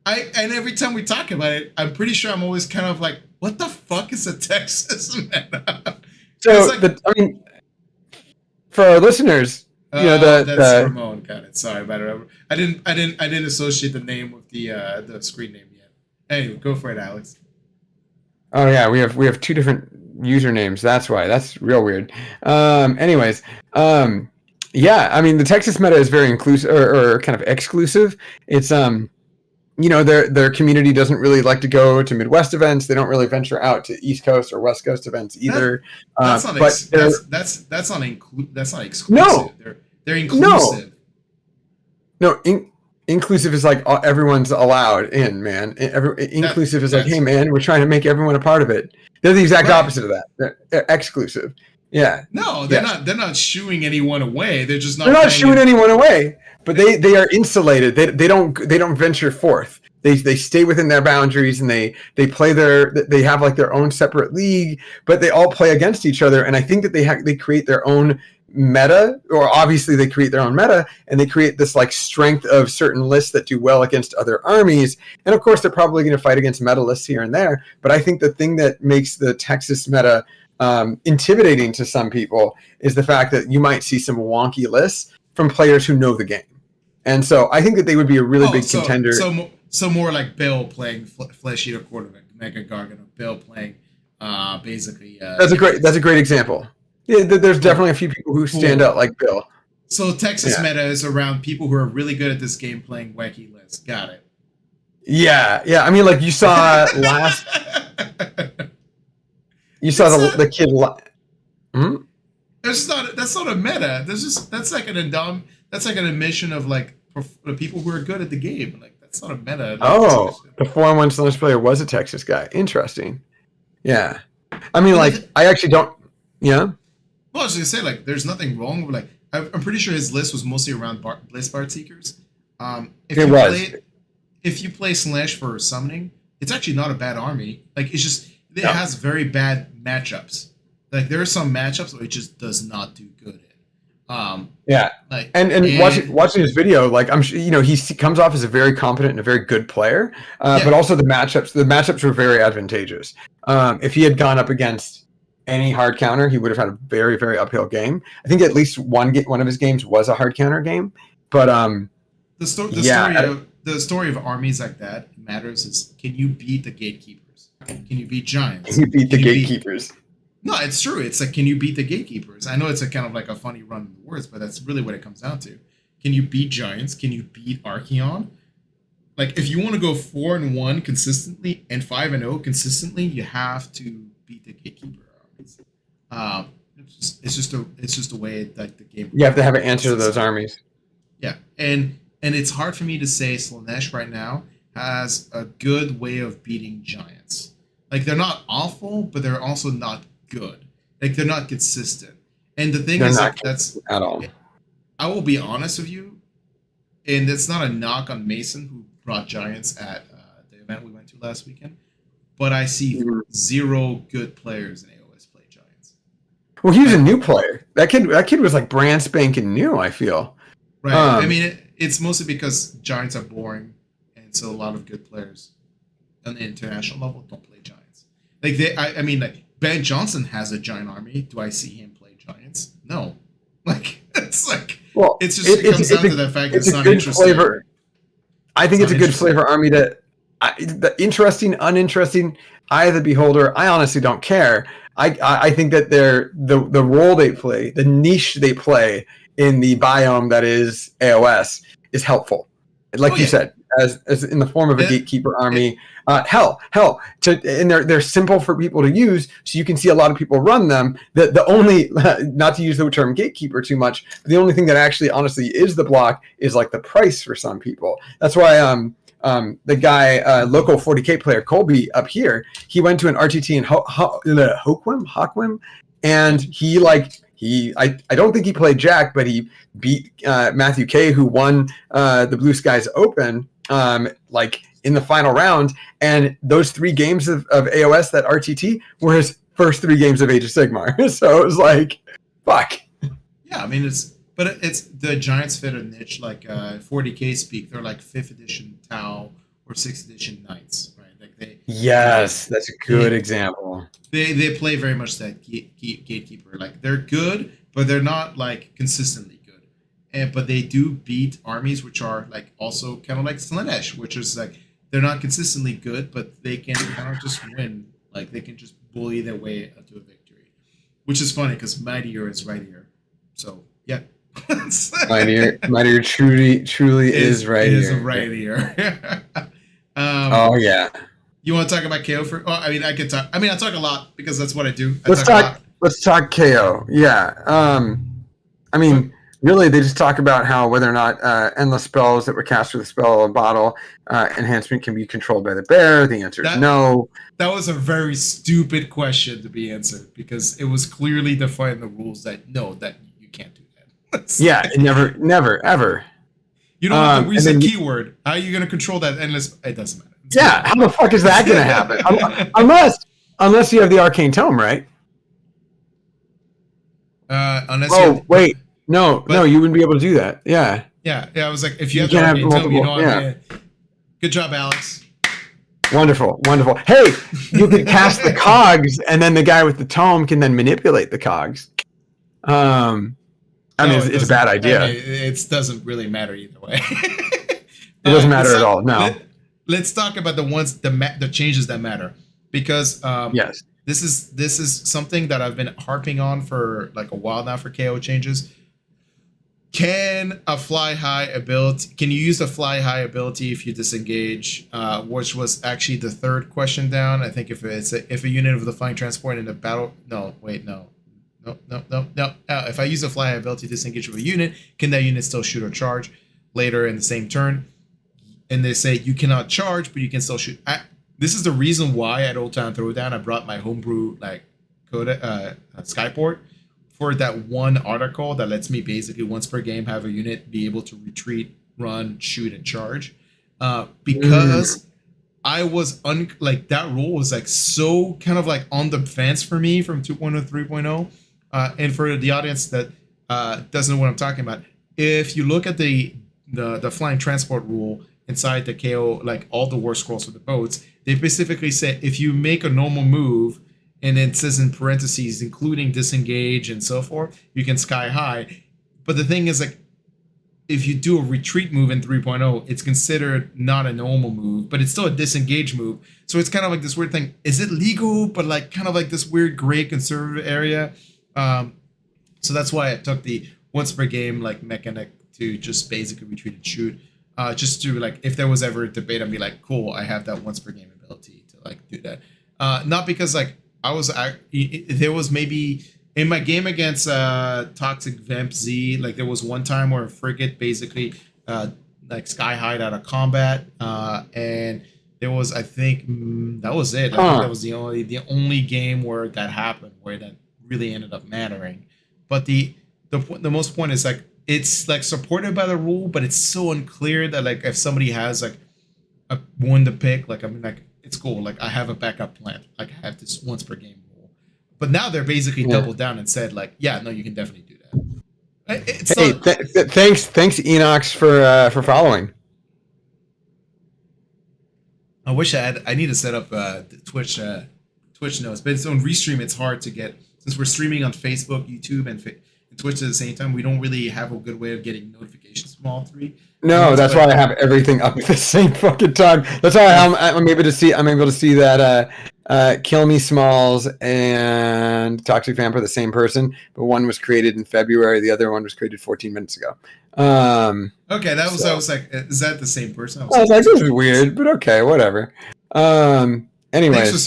And every time we talk about it, I'm pretty sure I'm always kind of like, what the fuck is a Texas meta? So like, I mean, for our listeners, you know that's Ramon. Got it. Sorry about it. I didn't associate the name with the screen name yet. Anyway, go for it, Alex. Oh yeah, we have two different usernames. That's why. That's real weird. Anyways, yeah, I mean the Texas meta is very inclusive or kind of exclusive. It's you know, their community doesn't really like to go to Midwest events. They don't really venture out to East Coast or West Coast events either. That's not exclusive. No, they're inclusive. No, inclusive is like everyone's allowed in, man. Inclusive is like, hey, man, we're trying to make everyone a part of it. They're the exact opposite of that. They're exclusive. Yeah. No, they're not. They're not shooing anyone away. They're just not. They're not shooing anyone away. But they are insulated. They don't venture forth. They stay within their boundaries and they play they have like their own separate league, but they all play against each other. And I think that they create their own meta, or obviously they create their own meta, and they create this like strength of certain lists that do well against other armies. And of course, they're probably going to fight against meta lists here and there. But I think the thing that makes the Texas meta intimidating to some people is the fact that you might see some wonky lists from players who know the game. And so I think that they would be a really big contender. So more like Bill playing Flesh Eater Quarterback, Mega Gargano, Bill playing basically. That's a great example. Yeah, there's definitely a few people who stand out like Bill. So Texas meta is around people who are really good at this game playing wacky lists. Got it. Yeah. I mean, like you saw last. You saw the kid. That's not a meta. That's like an admission of like the people who are good at the game. Like that's not a meta. Oh, the 4-1 Sludge player was a Texas guy. Interesting. Yeah, I mean, like I actually don't. Yeah. Well, I was gonna say like there's nothing wrong with like I'm pretty sure his list was mostly around Bliss Bard Seekers. If you play Slash for summoning, it's actually not a bad army. Like it's just it has very bad matchups. Like there are some matchups where it just does not do good in. Like and watching his video, like I'm sure he comes off as a very competent and a very good player. But also the matchups were very advantageous. If he had gone up against any hard counter, he would have had a very, very uphill game. I think at least one of his games was a hard counter game. But the story of armies like that matters is can you beat the gatekeepers? Can you beat giants? Can you beat the gatekeepers? No, it's true. It's like, can you beat the gatekeepers? I know it's a kind of like a funny run of words, but that's really what it comes down to. Can you beat giants? Can you beat Archeon? Like, if you want to go 4-1 consistently and 5-0 consistently, you have to beat the gatekeeper armies. It's just a way like the game. You have to have an answer to those armies. Yeah, and it's hard for me to say Slaanesh right now has a good way of beating giants. Like they're not awful, but they're also not good. Like they're not consistent. And the thing is, like, that's at all. I will be honest with you, and it's not a knock on Mason who brought giants at the event we went to last weekend, but I see zero good players in AOS play giants. Well, he was a new player. That kid was like brand spanking new, I feel. Right. I mean, it's mostly because giants are boring, and so a lot of good players on the international level don't play giants. Like I mean, like Ben Johnson has a giant army. Do I see him play giants? No. Like it's like it comes down to the fact that it's not interesting. Flavor. I think it's a good flavor army the interesting, uninteresting, eye of the beholder. I honestly don't care. I think that the role they play, the niche they play in the biome that is AOS is helpful. Like you said, as in the form of a gatekeeper army. And they're simple for people to use, so you can see a lot of people run them. The only, not to use the term gatekeeper too much, but the only thing that actually honestly is the block is like the price for some people. That's why the guy, local 40K player Colby up here, he went to an RTT in Hoquiam, and I don't think he played Jack, but he beat Matthew K, who won the Blue Skies Open in the final round. And those 3 games of AOS, that RTT, were his first 3 games of Age of Sigmar. So it was like, fuck. Yeah, I mean, it's the Giants fit a niche, like 40K speak. They're like 5th edition Tau or 6th edition Knights, right? Like that's a good example. They play very much that gatekeeper. Like, they're good, but they're not like consistently good. But they do beat armies which are like also kind of like Slaanesh, which is like they're not consistently good, but they can kind of just win. Like, they can just bully their way to a victory, which is funny because Mightier is right here. So yeah. Mightier truly is right here. Is right here. Oh yeah. You want to talk about KO for? Oh, I mean, I could talk. I mean, I talk a lot because that's what I do. Let's talk KO. Yeah. I mean, really, they just talk about how whether or not endless spells that were cast with a spell or a bottle enhancement can be controlled by the bear. The answer is no. That was a very stupid question to be answered because it was clearly defined in the rules that you can't do that. Yeah, never, ever. You don't have to use a keyword. How are you going to control that endless? It doesn't matter. Yeah, how the fuck is that going to happen? Unless you have the Arcane Tome, right? Wait. No, you wouldn't be able to do that. Yeah. Yeah. I was like, if you have the Arcane Tome, you know what I mean? Good job, Alex. Wonderful. Hey, you can cast the cogs, and then the guy with the tome can then manipulate the cogs. It's a bad idea. It doesn't really matter either way. It doesn't matter at all. No. Let's talk about the changes that matter, because yes, this is something that I've been harping on for like a while now for KO changes. Can you use a fly high ability if you disengage? Which was actually the 3rd question down. I think if a unit of the flying transport in a battle. No. If I use a fly high ability to disengage with a unit, can that unit still shoot or charge later in the same turn? And they say you cannot charge, but you can still shoot. This is the reason why at Old Town Throwdown I brought my homebrew Skyport for that one article that lets me basically once per game have a unit be able to retreat, run, shoot, and charge. Because I was that rule was like so kind of like on the fence for me from 2.0 to 3.0. And for the audience that doesn't know what I'm talking about, if you look at the flying transport rule inside the KO, like all the war scrolls for the boats, they specifically say if you make a normal move, and then it says in parentheses, including disengage and so forth, you can sky high. But the thing is, like, if you do a retreat move in 3.0, it's considered not a normal move, but it's still a disengage move. So it's kind of like this weird thing. Is it legal, but like kind of like this weird gray conservative area? So that's why I took the once per game like mechanic to just basically retreat and shoot. Just to like, if there was ever a debate, I'd be like, cool, I have that once per game ability to like do that. Not because like there was maybe in my game against Toxic Vamp Z, like there was one time where a frigate basically like sky high out of combat, and there was I think that was it. I think that was the only game where that happened, where that really ended up mattering. But the most point is like it's like supported by the rule, but it's so unclear that like if somebody has like a one to pick, like I mean like it's cool. Like I have a backup plan. Like I have this once per game rule. But now they're basically doubled down and said like, yeah, no, you can definitely do that. Thanks Enox for following. I wish I need to set up Twitch notes, but it's on Restream. It's hard to get since we're streaming on Facebook, YouTube, and Twitch at the same time. We don't really have a good way of getting notifications from all three. No, that's why I have everything up at the same fucking time. That's why I'm able to see. I'm able to see that Kill Me Smalls and Toxic Vamp are the same person, but one was created in February, the other one was created 14 minutes ago. Okay, that was I was like, is that the same person? I was like, this is weird, but okay, whatever. Anyways,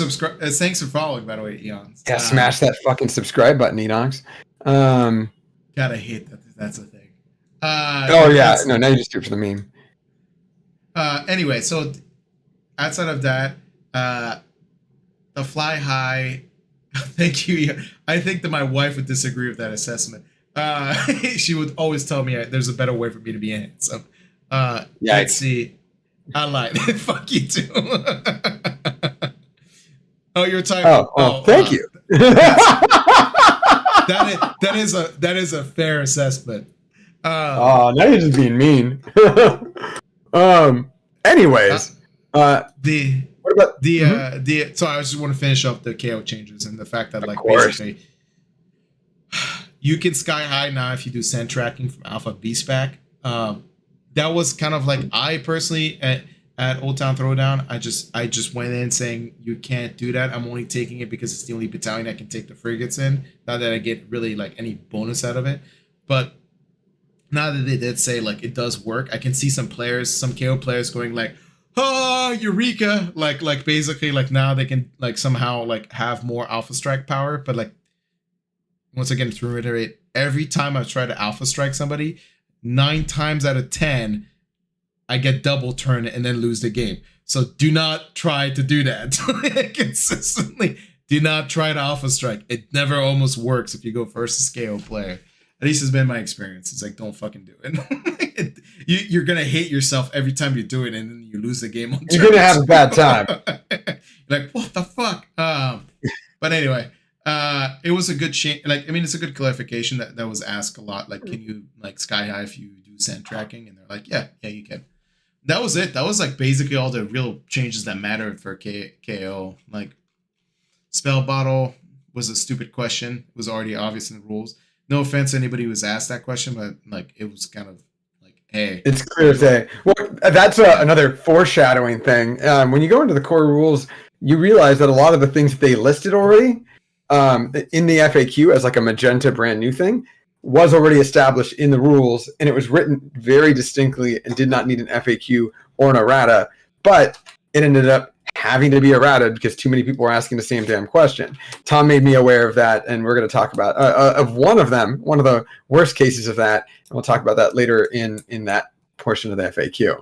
thanks for following, by the way, Eons. Yeah, smash that fucking subscribe button, Enox. Gotta hate that. That's a thing. Oh yeah, no, now you just do it for the meme. Anyway, so outside of that, the fly high. Thank you. I think that my wife would disagree with that assessment. She would always tell me there's a better way for me to be handsome. Let's see. I lied. Fuck you too. Oh, you're talking. Oh, thank you. That is a fair assessment. Now you're just being mean. Anyways, what about so I just want to finish up the KO changes and the fact that basically you can sky high now if you do send tracking from Alpha Beast Pack. That was kind of like I personally at Old Town Throwdown, I just went in saying you can't do that. I'm only taking it because it's the only battalion I can take the frigates in. Not that I get really any bonus out of it, but now that they did say it does work, I can see some KO players going eureka, basically now they can somehow have more alpha strike power. But once again, to reiterate, every time I try to alpha strike somebody, 9 times out of 10 I get double turn and then lose the game. So do not try to do that consistently. Do not try to alpha strike. It never almost works if you go versus KO player. At least it's been my experience. It's don't fucking do it. You're gonna hate yourself every time you do it, and then you lose the game. You're gonna have a bad time. What the fuck? But anyway, it was a good change. It's a good clarification that was asked a lot. Can you sky high if you do sand tracking? And they're like, yeah, you can. That was it. That was basically all the real changes that mattered for KO. Spell bottle was a stupid question. It was already obvious in the rules. No offense to anybody who was asked that question, but it was kind of hey. It's clear as day. Well, that's another foreshadowing thing. When you go into the core rules, you realize that a lot of the things that they listed already in the FAQ as a magenta brand new thing was already established in the rules, and it was written very distinctly and did not need an FAQ or an errata, but it ended up having to be errata because too many people were asking the same damn question. Tom made me aware of that, and we're going to talk about of one of them, one of the worst cases of that, and we'll talk about that later in that portion of the FAQ.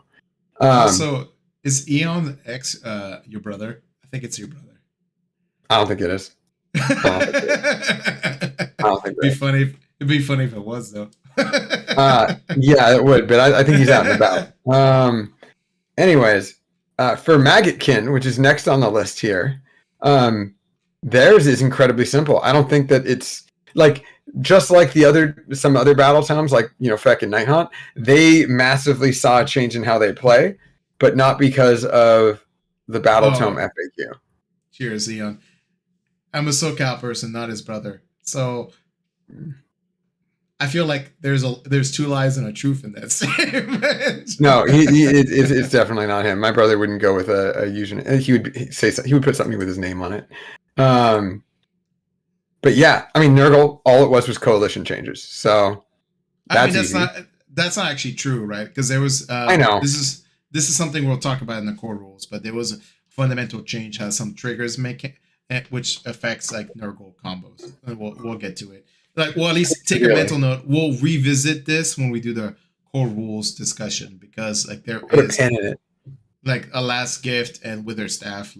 So is Eon X your brother? I think it's your brother. I don't think it is. I don't think It'd be funny if it was, though. Yeah, it would, but I think he's out and about. Anyways, for Maggotkin, which is next on the list here, theirs is incredibly simple. I don't think that it's just like some other battle towns, Feck and Nighthaunt, they massively saw a change in how they play, but not because of the battle tome FAQ. Cheers, Eon. I'm a SoCal person, not his brother. So I feel like there's 2 lies and a truth in that statement. No, it's definitely not him. My brother wouldn't go with a usual. He would put something with his name on it. But yeah, Nurgle, all it was coalition changes. So that's not actually true, right? Because there was I know this is something we'll talk about in the core rules, but there was a fundamental change how some triggers which affects Nurgle combos, and we'll get to it. We'll at least take a mental note. We'll revisit this when we do the core rules discussion, because there is a pin in it. A last gift and wither staff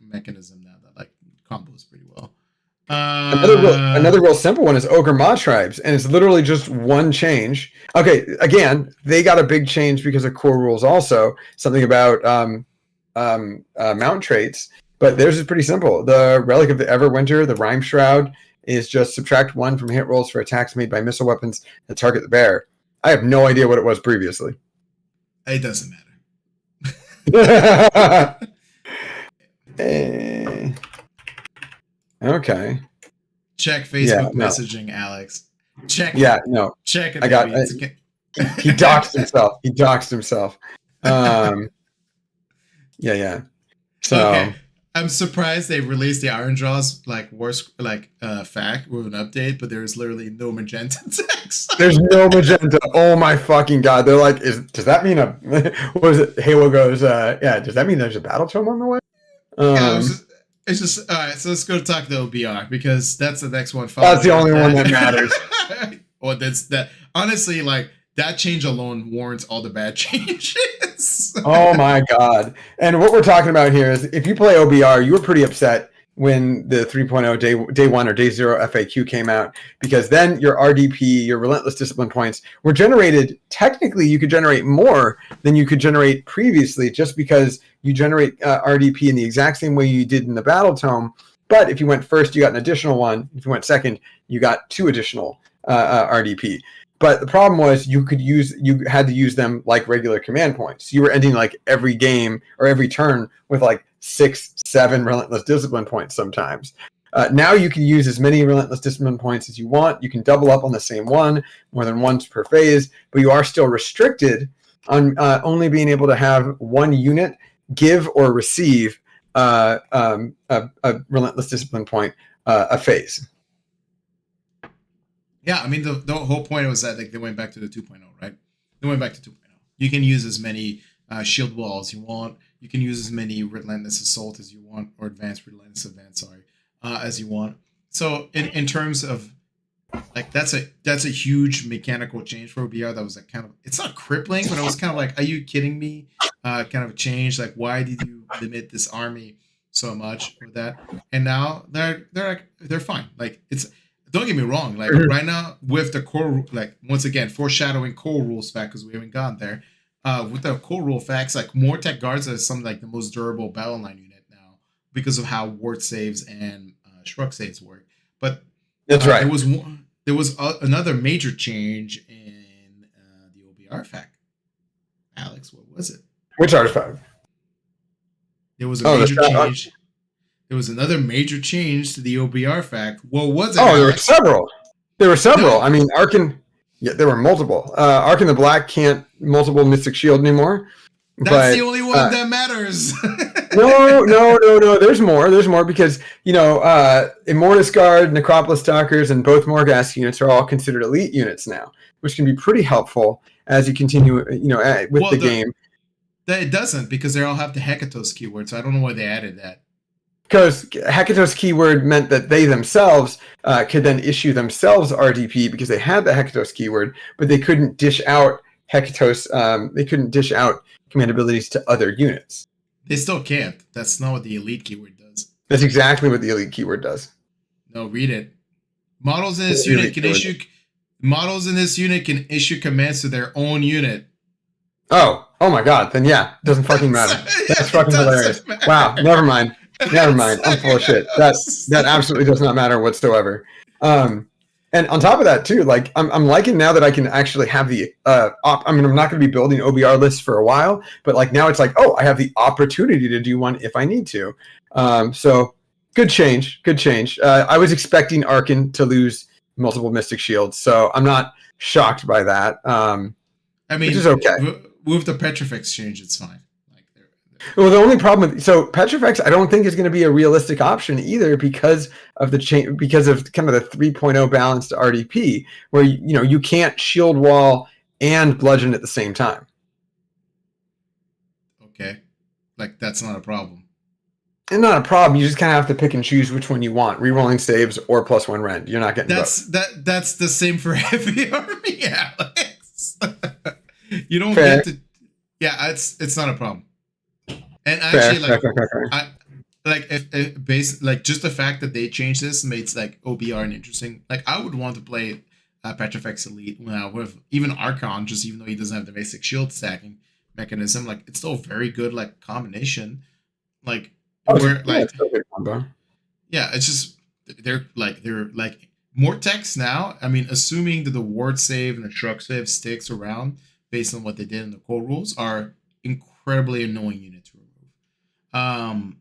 mechanism now that combos pretty well. Another real simple one is Ogre Maw Tribes, and it's literally just one change. Okay, again, they got a big change because of core rules also, something about mount traits, but theirs is pretty simple. The Relic of the Everwinter, the Rhyme Shroud, is just subtract 1 from hit rolls for attacks made by missile weapons that target the bear. I have no idea what it was previously. It doesn't matter. Okay. Check Facebook messaging, Alex. Check. Yeah, no. Check it. I got it. He doxed himself. He doxed himself. Yeah. Okay. So I'm surprised they released the Iron Jaws like worst fact with an update, but there's literally no magenta text. there's no magenta. Oh my fucking god! They're like, does that mean a? What was it? Halo goes, yeah. Does that mean there's a battle tome on the way? Yeah, Um, it's just all right. So let's go talk to OBR because that's the next one. that's the only one that that. matters. Well, that's that. Honestly, like that change alone warrants all the bad changes. Oh my god! And what we're talking about here is, if you play OBR, you were pretty upset when the 3.0 day one or day zero FAQ came out, because then your RDP, your relentless discipline points, were generated. Technically, you could generate more than you could generate previously, just because you generate RDP in the exact same way you did in the battle tome. But if you went first, you got an additional one. If you went second, you got 2 additional RDP. But the problem was you had to use them like regular command points. You were ending like every game or every turn with like 6, 7 relentless discipline points sometimes. Now you can use as many relentless discipline points as you want. You can double up on the same one, more than once per phase, but you are still restricted on only being able to have one unit give or receive a relentless discipline point a phase. Yeah, I mean the whole point was that like they went back to the 2.0, right? They went back to 2.0. You can use as many shield walls you want. You can use as many relentless assault as you want, or advanced relentless advance, sorry, as you want. So in terms of like that's a huge mechanical change for OBR. That was like kind of, it's not crippling, but it was kind of like, are you kidding me? Kind of a change. Like, why did you limit this army so much with that? And now they're fine. Like it's, don't get me wrong. Like right now with the core, like once again foreshadowing core rules fact because we haven't gone there. With the core rule facts, like more tech guards are some like the most durable battle line unit now because of how ward saves and shrug saves work. But That's right. There was another major change in the OBR fact. Alex, what was it? Which artifact? There was a major change. There was another major change to the OBR fact. What was it? Oh, Alex? There were several. No. I mean, Arkin. Yeah, there were multiple. Arkin the Black can't multiple Mystic Shield anymore. That's the only one that matters. No. There's more because, Immortus Guard, Necropolis Stalkers, and both Morghast units are all considered elite units now, which can be pretty helpful as you continue, with the game. It doesn't, because they all have the Hekatos keyword, so I don't know why they added that. Because Hekatos keyword meant that they themselves could then issue themselves RDP because they had the Hekatos keyword, but they couldn't dish out Hekatos. They couldn't dish out command abilities to other units. They still can't. That's not what the elite keyword does. That's exactly what the elite keyword does. No, read it. Models in this unit can issue commands to their own unit. Oh my god. Then yeah, it doesn't fucking matter. That's fucking hilarious. Matter. Wow, never mind. I'm full of shit. That absolutely does not matter whatsoever. And on top of that too, like I'm liking now that I can actually have the I'm not going to be building OBR lists for a while, but like now it's like, oh, I have the opportunity to do one if I need to. So good change. I was expecting Arkin to lose multiple Mystic Shields, so I'm not shocked by that. I mean, which is okay. With the Petrifex change, it's fine. Well, the only problem with Petrifex, I don't think is going to be a realistic option either because of the change, because of kind of the 3.0 balanced RDP, where you can't shield wall and bludgeon at the same time. Okay, like that's not a problem. And not a problem. You just kind of have to pick and choose which one you want: rerolling saves or +1 rend. You're not getting both. That's the same for heavy army, Alex. You don't Fair. get to. Yeah, it's not a problem. And actually, fair. Just the fact that they changed this makes like OBR an interesting. Like, I would want to play Petrifex Elite with even Archon, just even though he doesn't have the basic shield stacking mechanism. Like, it's still a very good like combination. Like, it's still a good combo. Yeah, it's just they're like more text now. I mean, assuming that the ward save and the shrug save sticks around based on what they did in the core rules, are incredibly annoying unit to remove.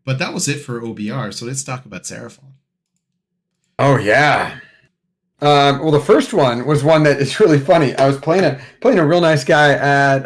But that was it for OBR. So let's talk about Seraphon. Oh yeah. Well, the first one was one that is really funny. I was playing a real nice guy at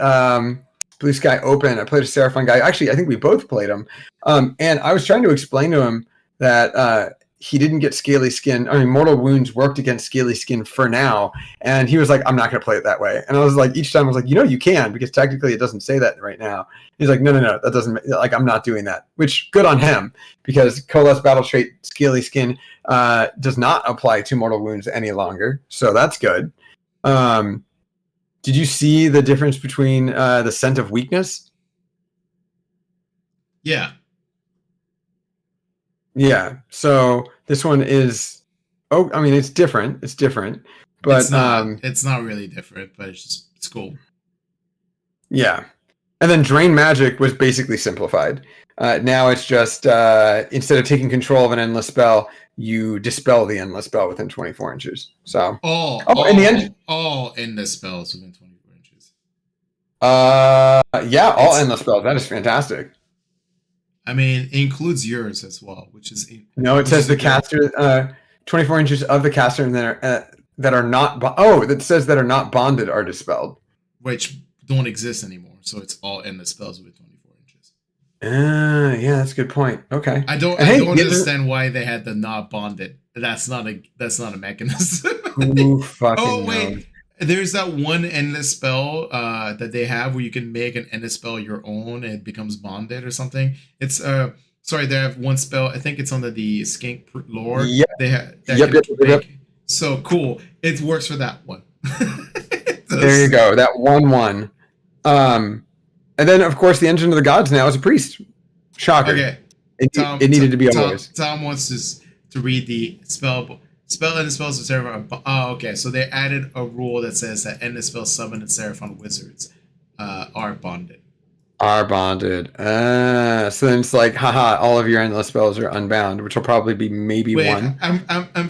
Blue Sky Open. I played a Seraphon guy. Actually, I think we both played him. And I was trying to explain to him that he didn't get scaly skin. I mean, mortal wounds worked against scaly skin for now. And he was like, I'm not going to play it that way. And I was like, each time I was like, you can, because technically it doesn't say that right now. He's like, no, that doesn't, like, I'm not doing that, which good on him, because Coalesce battle trait scaly skin does not apply to mortal wounds any longer. So that's good. Did you see the difference between the scent of weakness? Yeah. Yeah. So this one is, I mean, it's different. It's different, but it's not really different, but it's cool. Yeah. And then Drain Magic was basically simplified. Now it's just instead of taking control of an endless spell, you dispel the endless spell within 24 inches. So all endless spells within 24 inches. All endless spells. That is fantastic. I mean, it includes yours as well, which is it says the caster 24 inches of the caster and that are not that says that are not bonded are dispelled, which don't exist anymore. So it's all endless spells with 24 inches. Yeah, that's a good point. Okay. I don't understand why they had the not bonded. That's not a mechanism. Who fucking knows? There's that one endless spell that they have where you can make an endless spell your own and it becomes bonded or something. It's they have one spell. I think it's under the Skink lore. Yep. They have Yep. So cool. It works for that one. There you go. That 1/1. And then of course the Engine of the Gods now is a priest. Shocker. Okay. It needed to be always. Tom wants to read the spell and the spells of Seraphon. Oh, okay. So they added a rule that says that endless spells summoned in Seraphon wizards are bonded. So then it's like, haha, all of your endless spells are unbound, which will probably be maybe one.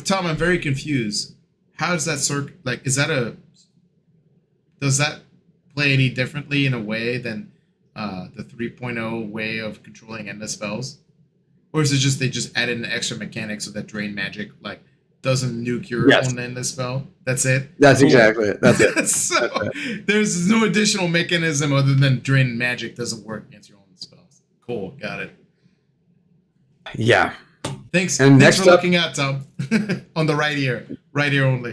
Tom, I'm very confused. How does that does that play any differently in a way than the 3.0 way of controlling endless spells? Or is it just they just added an extra mechanic so that Drain Magic doesn't nuke your own endless spell? That's it? That's exactly it. That's it. That's it. There's no additional mechanism other than Drain Magic doesn't work against your own spells. Cool, got it. Yeah. Thanks for looking at Tom. On the right ear only.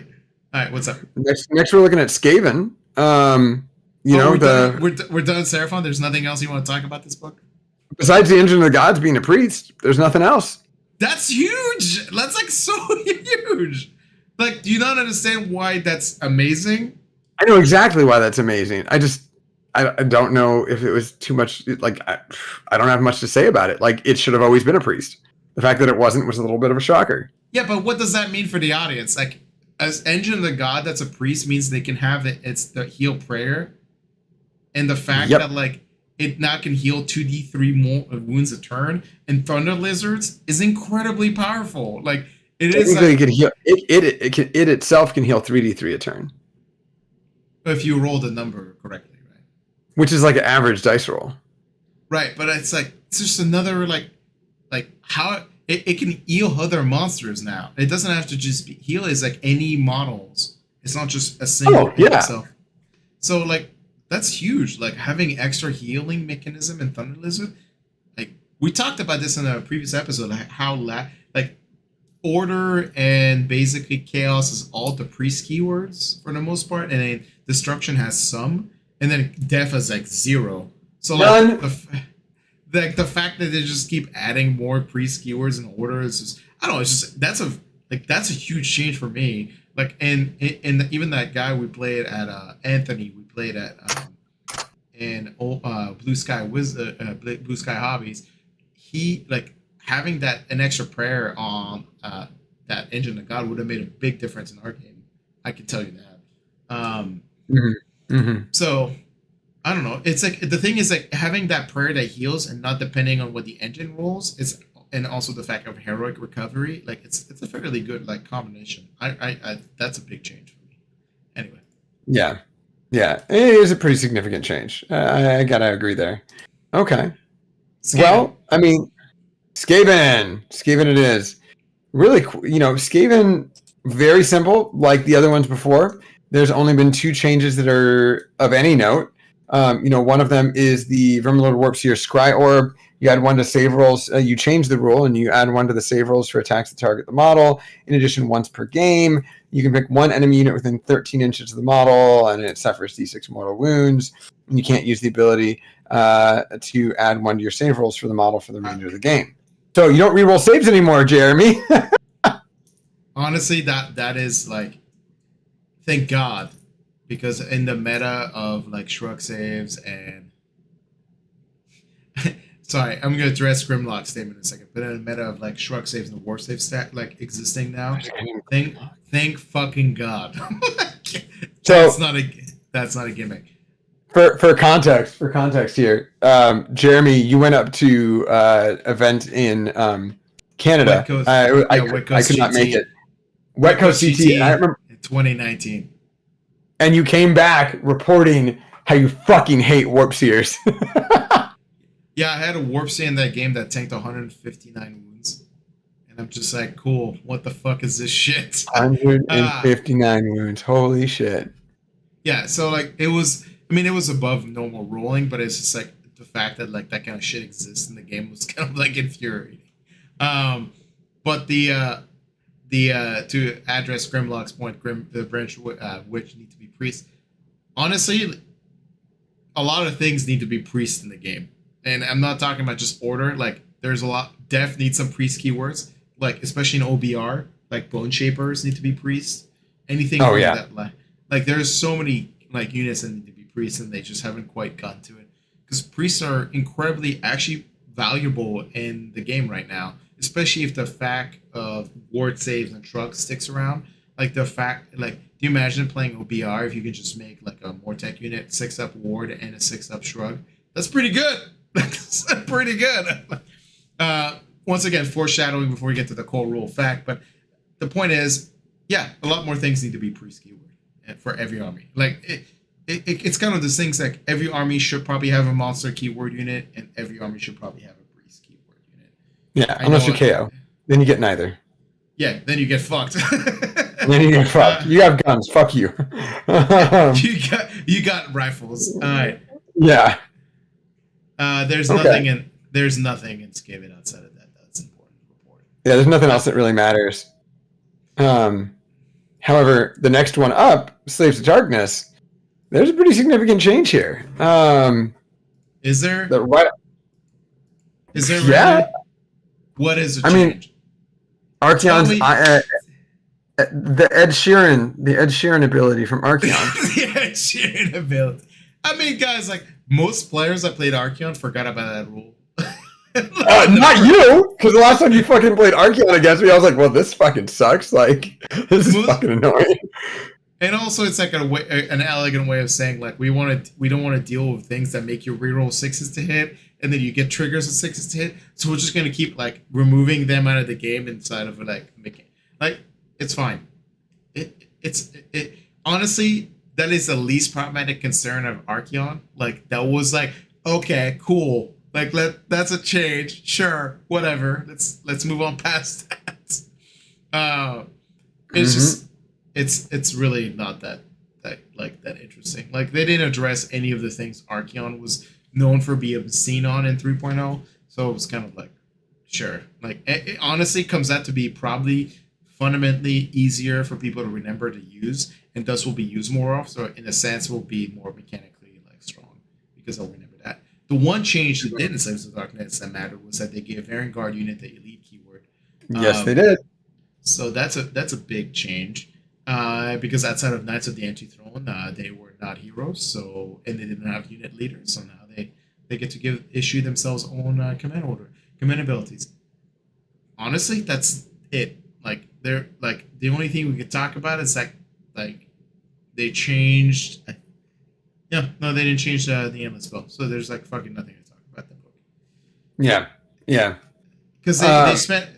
All right, what's up? Next we're looking at Skaven. We're done with Seraphon. There's nothing else you want to talk about this book? Besides the Engine of the Gods being a priest, there's nothing else. That's huge. That's so huge. Do you not understand why that's amazing? I know exactly why that's amazing. I don't know if it was too much. I don't have much to say about it. It should have always been a priest. The fact that it wasn't was a little bit of a shocker. Yeah, but what does that mean for the audience? As Engine of the God that's a priest means they can have it's the heal prayer, and the fact that it now can heal 2d3 more wounds a turn, and Thunder Lizards is incredibly powerful. It is. It can heal. It itself can heal 3d3 a turn. If you roll the number correctly, right? Which is an average dice roll. Right, but it's just another how it can heal other monsters now. It doesn't have to just be heal. Is any models. It's not just a single itself. So that's huge. Having extra healing mechanism in Thunder Lizard. We talked about this in a previous episode. How order and basically chaos is all the priest keywords for the most part, and then destruction has some, and then death has 0. So the fact that they just keep adding more priest keywords in order is just, I don't know, it's just that's a huge change for me. And even that guy we played at Anthony, we played at in Blue Sky Blue Sky Hobbies, he having that an extra prayer on that Engine of God would have made a big difference in our game. I can tell you that. So I don't know. It's the thing is having that prayer that heals and not depending on what the engine rolls is, and also the fact of heroic recovery. It's a fairly good combination. I that's a big change for me. Anyway. Yeah, it is a pretty significant change. I gotta agree there. Okay. Skaven. Well, I mean, Skaven it is. Really, Skaven very simple, like the other ones before. There's only been 2 changes that are of any note. One of them is the Vermilord Warp Seer Scry Orb. You add 1 to save rolls. You change the rule, and you add 1 to the save rolls for attacks that target the model. In addition, once per game, you can pick 1 enemy unit within 13 inches of the model, and it suffers D6 mortal wounds. And you can't use the ability to add 1 to your save rolls for the model for the remainder of the game. So you don't reroll saves anymore, Jeremy. Honestly, that is like, thank God, because in the meta of like shrug saves and sorry, I'm gonna address Grimlock's statement in a second, but in the meta of like shrug saves and war save stat like existing now, thank fucking God. That's not a gimmick. For context here, Jeremy, you went up to event in Canada. West Coast, I could not make it. West Coast CT. I remember in 2019. And you came back reporting how you fucking hate Warp Seers. Yeah, I had a Warp Seer in that game that tanked 159 wounds. And I'm just like, cool, what the fuck is this shit? 159 wounds. Holy shit. Yeah, so like it was above normal rolling, but it's just like the fact that like that kind of shit exists in the game was kind of like infuriating. But the to address Grimlock's point, the branch which need to be priests. Honestly, a lot of things need to be priests in the game, and I'm not talking about just order. Like, there's a lot. Def needs some priest keywords, like especially in OBR. Like Bone Shapers need to be priests. Anything. Oh yeah. That, like there's so many like units that need to be priests, and they just haven't quite gotten to it because priests are incredibly actually valuable in the game right now. Especially if the fact of ward saves and shrug sticks around. Like the fact, like, do you imagine playing OBR if you could just make like a Mortec unit, 6-up ward and a 6-up shrug? That's pretty good. That's pretty good. Once again, foreshadowing before we get to the core rule fact, but the point is, yeah, a lot more things need to be priest keyword for every army. Like it's kind of the things like every army should probably have a monster keyword unit, and every army should probably have a priest keyword unit. Yeah, unless you're KO. Then you get neither. Yeah, then you get fucked. Then you get fucked. You have guns. Fuck you. You got rifles. All right. Yeah. There's nothing in Skaven outside of that. That's important to report. Yeah, there's nothing else that really matters. However, the next one up, Slaves to Darkness, there's a pretty significant change here. Is there? Is there? Yeah. Really? What is the change? I mean, Archeon's the Ed Sheeran ability from Archeon. The Ed Sheeran ability. I mean, guys, like most players that played Archeon forgot about that rule. Not you, because the last time you fucking played Archeon against me, I was like, well, this fucking sucks. Like, this is fucking annoying. And also, it's like an elegant way of saying, like, we don't want to deal with things that make you reroll 6s to hit, and then you get triggers of 6s to hit. So we're just gonna keep like removing them out of the game inside of like making it's fine. It's honestly, that is the least problematic concern of Archeon. Like, that was like, okay, cool. Like, that's a change. Sure, whatever. Let's move on past that. It's just it's really not that interesting. Like, they didn't address any of the things Archeon was known for being seen on in 3.0, so it was kind of like, sure. Like, it honestly comes out to be probably fundamentally easier for people to remember to use, and thus will be used more often. So in a sense, will be more mechanically like strong because they'll remember that. The one change they did in Slaves of Darkness that mattered was that they gave Vanguard unit the elite keyword. Yes, they did. So that's a big change. Because outside of Knights of the Anti-Throne, they were not heroes, so and they didn't have unit leaders. So now they get to issue themselves own command abilities. Honestly, that's it. Like, they're like, the only thing we could talk about is that like they changed. Yeah, no, they didn't change the endless spell. So there's like fucking nothing to talk about that book. Yeah. Because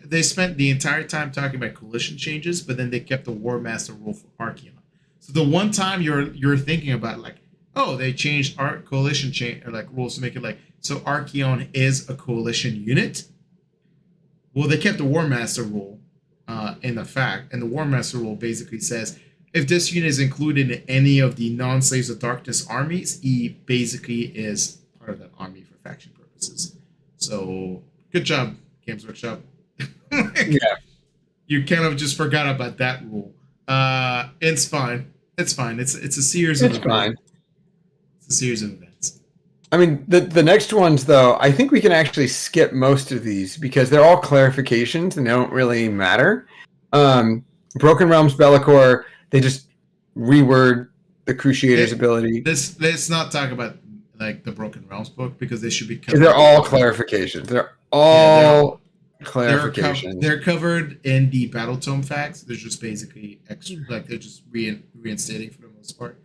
they spent the entire time talking about coalition changes, but then they kept the War Master rule for Archeon. So the one time you're thinking about like, oh, they changed coalition change or like rules to make it like, so Archeon is a coalition unit. Well, they kept the War Master rule, in the fact, and the War Master rule basically says if this unit is included in any of the non-Slaves of Darkness armies, he basically is part of that army for faction purposes. So good job, Games Workshop. Yeah. You kind of just forgot about that rule. It's fine. It's fine. It's a series of It's fine. It's a series of events. I mean, the next ones, though, I think we can actually skip most of these because they're all clarifications and they don't really matter. Broken Realms Bellicor, they just reword the Cruciator's ability. Let's not talk about like the Broken Realms book because they should be covered. They're all clarifications. They're all clarifications. They're covered in the Battle Tome facts. They're just basically extra, like they're just reinstating for the most part.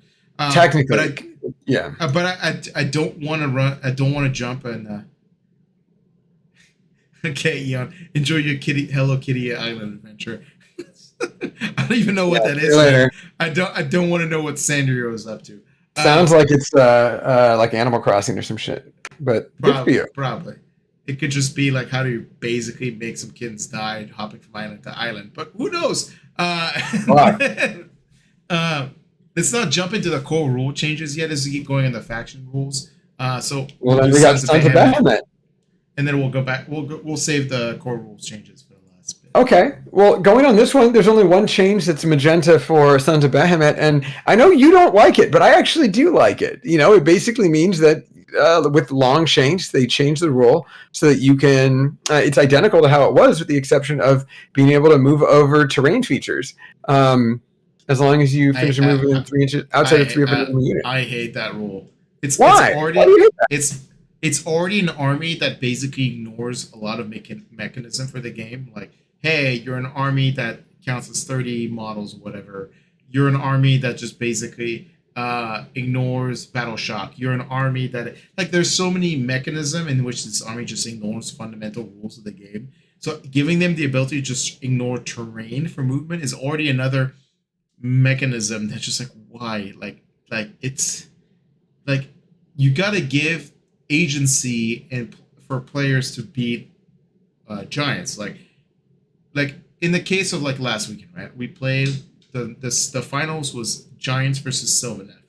Technically, yeah. But I don't want to run. I don't want to jump and. Okay, Eon, enjoy your Hello Kitty Island adventure. I don't even know what that is. Later. I don't want to know what Sandrio is up to. Sounds like it's like Animal Crossing or some shit. But good for you. Probably. It could just be like how do you basically make some kittens die hopping from island to island. But who knows? Let's not jump into the core rule changes yet as we keep going in the faction rules. So then we got Sons of Bahamut. And then we'll go back. We'll save the core rules changes for the last bit. Okay. Well, going on this one, there's only one change that's magenta for Sons of Bahamut, and I know you don't like it, but I actually do like it. You know, it basically means that with long chains, they change the rule so that you can. It's identical to how it was, with the exception of being able to move over terrain features. As long as you finish a move within 3 inches outside of 3 of a unit. I hate that rule. Why? Why do you hate that? It's already an army that basically ignores a lot of mechanism for the game. Like, hey, you're an army that counts as 30 models, whatever. You're an army that just basically ignores battle shock. You're an army that like there's so many mechanism in which this army just ignores fundamental rules of the game. So giving them the ability to just ignore terrain for movement is already another mechanism that's just like why like it's like you gotta give agency and for players to beat giants like in the case of like last weekend, right? We played the finals was Giants versus Sylvaneth,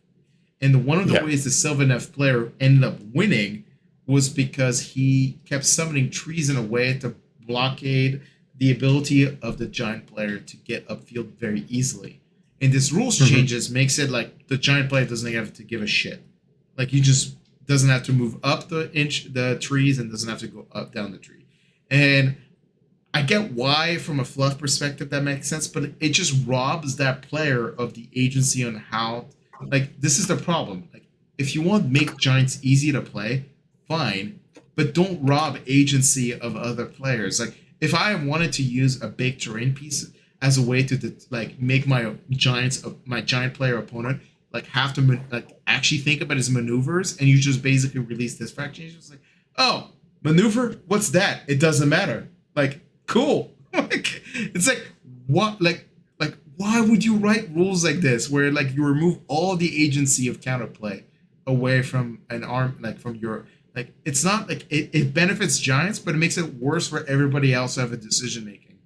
and one of the ways the Sylvaneth player ended up winning was because he kept summoning trees in a way to blockade the ability of the giant player to get upfield very easily. And this rules changes makes it like the giant player doesn't have to give a shit. Like you just doesn't have to move up the trees and doesn't have to go up down the tree. And I get why from a fluff perspective that makes sense, but it just robs that player of the agency on how like this is the problem. Like if you want to make giants easy to play, fine, but don't rob agency of other players. Like if I wanted to use a big terrain piece as a way to like make my giant player opponent like have to like actually think about his maneuvers, and you just basically release this fraction. It's just like, oh, maneuver, what's that? It doesn't matter. Like, cool. Like, it's like what? Like why would you write rules like this where like you remove all the agency of counterplay away from an arm, like from your like it's not like it benefits giants, but it makes it worse for everybody else to have a decision making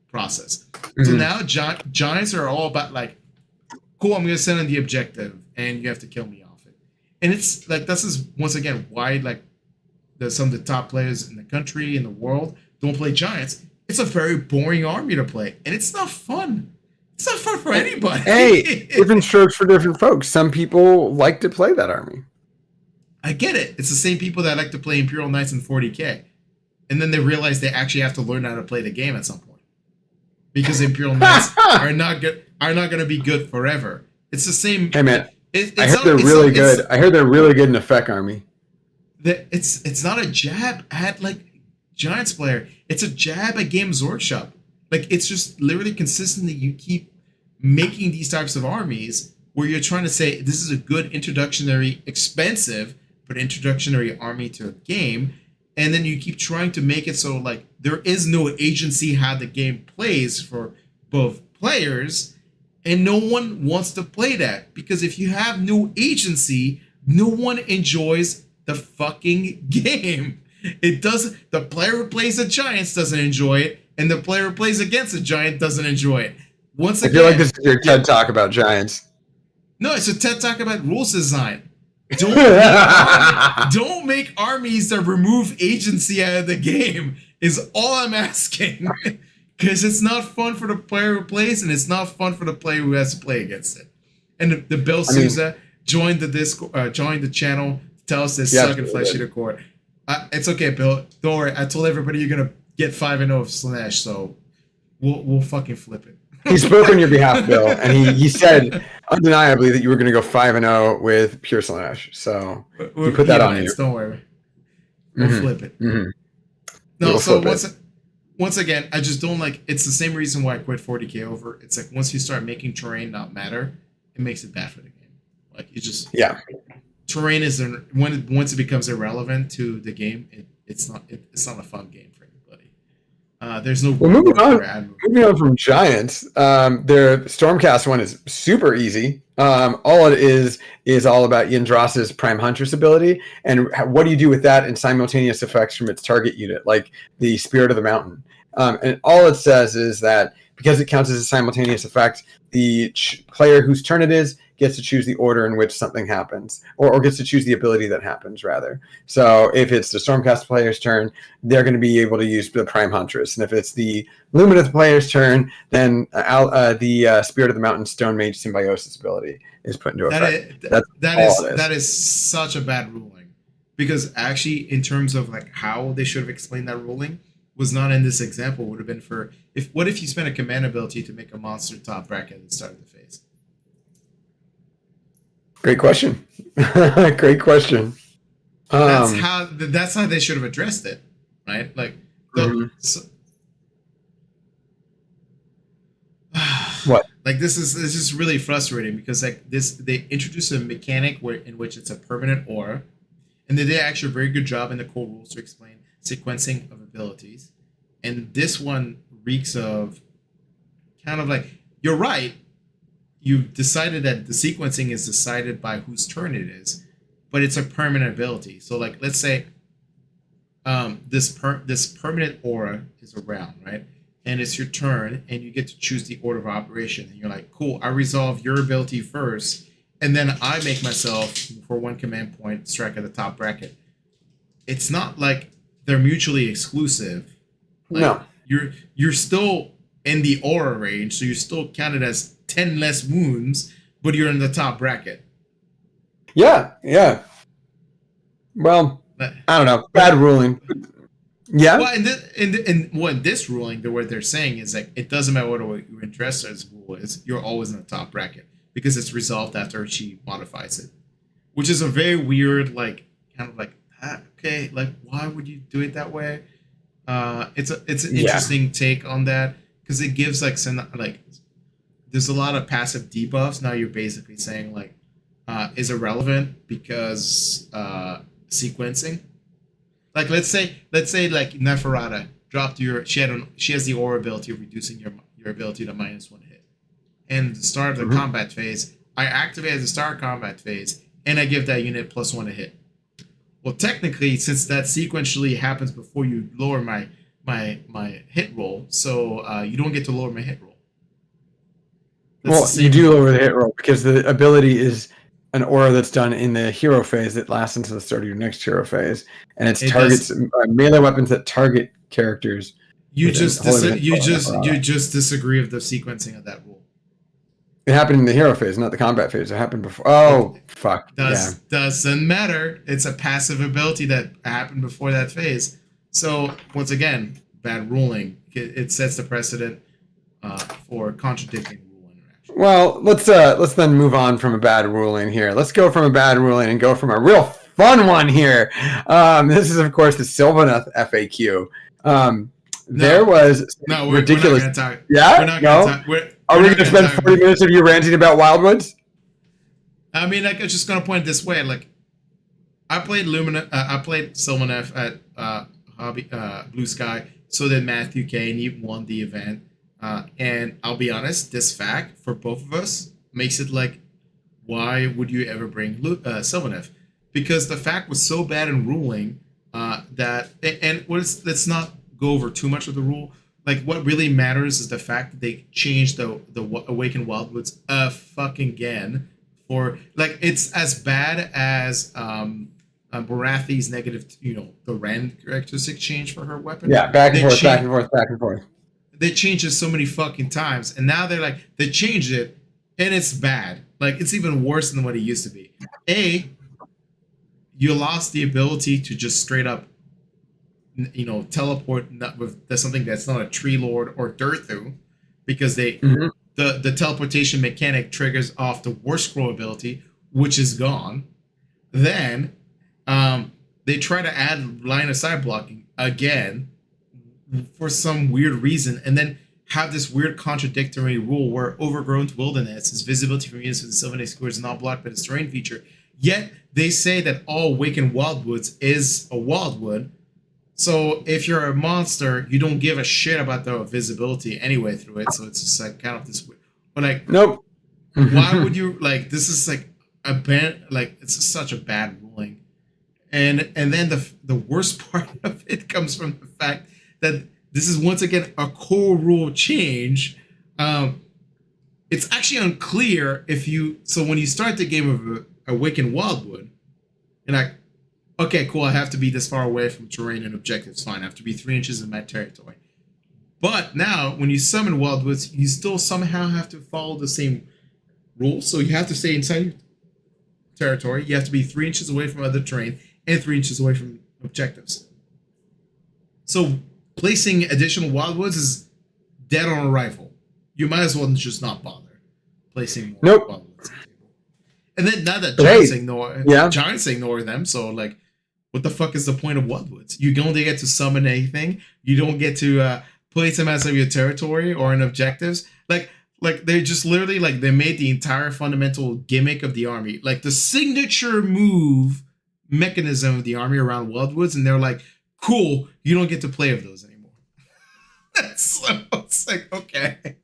process. So now giants are all about like, cool, I'm gonna send in the objective and you have to kill me off it. And it's like this is once again why like some of the top players in the country, in the world, don't play giants. It's a very boring army to play, and it's not fun. It's not fun for anybody. Hey, different strokes for different folks. Some people like to play that army. I get it. It's the same people that like to play Imperial Knights in 40k, and then they realize they actually have to learn how to play the game at some point. Because Imperial Knights are not going to be good forever. It's the same. Hey man, I heard they're really good. I heard they're really good in the FEC army. It's not a jab at like Giants player. It's a jab at Games Workshop. Like it's just literally consistently you keep making these types of armies where you're trying to say this is a good introductionary, expensive but introductionary army to a game. And then you keep trying to make it so like there is no agency how the game plays for both players, and no one wants to play that because if you have no agency, no one enjoys the fucking game. It doesn't. The player who plays the Giants doesn't enjoy it, and the player who plays against a giant doesn't enjoy it. Once I again, feel like this is your TED talk about giants. no, it's a TED talk about rules design. Don't make armies that remove agency out of the game is all I'm asking. Because it's not fun for the player who plays, and it's not fun for the player who has to play against it. And the Bill Souza joined the Discord, joined the channel to tell us this suck and flesh eater court. It's okay, Bill. Don't worry. I told everybody you're gonna get 5-0 of Slanesh, so we'll fucking flip it. He spoke on your behalf, Bill, and he said undeniably that you were going to go 5-0 with pure Slanesh. So he put that on you. Don't worry. We'll flip it. No, we'll so once again, I just don't like. It's the same reason why I quit 40k over. It's like once you start making terrain not matter, it makes it bad for the game. Like it just terrain is once it becomes irrelevant to the game, it's not a fun game for anybody. There's no. Well, moving on from giants, their Stormcast one is super easy. All it is all about Yndras's Prime Huntress ability, and what do you do with that in simultaneous effects from its target unit, like the Spirit of the Mountain. And all it says is that because it counts as a simultaneous effect, the player whose turn it is gets to choose the order in which something happens, or gets to choose the ability that happens, rather. So if it's the Stormcast player's turn, they're going to be able to use the Prime Huntress. And if it's the Lumineth player's turn, then the Spirit of the Mountain Stone Mage Symbiosis ability is put into effect. That is such a bad ruling. Because actually, in terms of like how they should have explained that ruling, was not in this example. Would have been for what if you spent a command ability to make a monster top bracket at the start of the phase? Great question. Great question. That's how they should have addressed it, right? Like, what? Like this is really frustrating because like they introduced a mechanic in which it's a permanent aura, and they did actually a very good job in the core rules to explain sequencing of abilities, and this one reeks of kind of like you're right. You decided that the sequencing is decided by whose turn it is, but it's a permanent ability. So like let's say this permanent aura is around, right? And it's your turn, and you get to choose the order of operation. And you're like, cool, I resolve your ability first, and then I make myself, for one command point, strike at the top bracket. It's not like they're mutually exclusive. Like, no. You're still in the aura range, so you're still counted as 10 less wounds, but you're in the top bracket. Yeah. Well, I don't know. Bad ruling. Yeah. Well, in this ruling, what they're saying is like it doesn't matter what your Yndras's rule is, you're always in the top bracket because it's resolved after she modifies it, which is a very weird, like kind of like okay, like why would you do it that way? It's an interesting take on that because it gives like there's a lot of passive debuffs. Now you're basically saying like is irrelevant because sequencing. Like let's say like Neferata dropped she has the aura ability of reducing your ability to -1 hit. And at the start of the combat phase, I activate at the start of combat phase, and I give that unit +1 to hit. Well, technically, since that sequentially happens before you lower my hit roll, so you don't get to lower my hit roll. You do lower the hit roll because the ability is an aura that's done in the hero phase that lasts until the start of your next hero phase, and it targets melee weapons that target characters. You just disagree with the sequencing of that rule. It happened in the hero phase, not the combat phase. It happened before. Oh, fuck. Doesn't matter. It's a passive ability that happened before that phase. So once again, bad ruling. It sets the precedent for contradicting. Well, let's then move on from a bad ruling here. Let's go from a bad ruling and go from a real fun one here. This is, of course, the Sylvaneth FAQ. There was ridiculous. We're not gonna talk. Yeah, we're not gonna talk. Are we going to spend 40 minutes of you ranting about Wildwoods? I mean, like, I'm just gonna point it this way. Like, I played Sylvaneth at Blue Sky. So did Matthew K, and he won the event. And I'll be honest, this fact for both of us makes it like, why would you ever bring Sylvaneth? Because the fact was so bad in ruling let's not go over too much of the rule, like what really matters is the fact that they changed the Awakened Wildwoods fucking again for like it's as bad as Barathi's negative, the Rand characteristic change for her weapon. Yeah, back and forth, back and forth, back and forth. They changed it so many fucking times, and now they're like they changed it, and it's bad. Like it's even worse than what it used to be. You lost the ability to just straight up, teleport with something that's not a tree lord or Durthu, because the teleportation mechanic triggers off the war scroll ability, which is gone. Then they try to add line of sight blocking again for some weird reason, and then have this weird contradictory rule where Overgrown Wilderness is visibility from units with the Sylvan Square is not blocked by the terrain feature. Yet they say that all Awakened Wildwoods is a Wildwood. So if you're a monster, you don't give a shit about the visibility anyway through it. So it's just like kind of this weird. But like, nope. Why would you like? This is like a bad, like it's just such a bad ruling. And then the worst part of it comes from the fact that this is once again a core rule change. It's actually unclear so when you start the game of Awakened Wildwood, you're like, okay, cool, I have to be this far away from terrain and objectives, fine. I have to be 3 inches in my territory. But now, when you summon Wildwoods, you still somehow have to follow the same rules. So you have to stay inside your territory. You have to be 3 inches away from other terrain and 3 inches away from objectives. So placing additional Wildwoods is dead on arrival. You might as well just not bother placing more Wildwoods on the table. And then now that Giants ignore them, so like, what the fuck is the point of Wildwoods? You don't get to summon anything. You don't get to place them outside of your territory or in objectives. Like they just literally like they made the entire fundamental gimmick of the army, like the signature move mechanism of the army around Wildwoods, and they're like, cool, you don't get to play with those anymore. It's like, okay.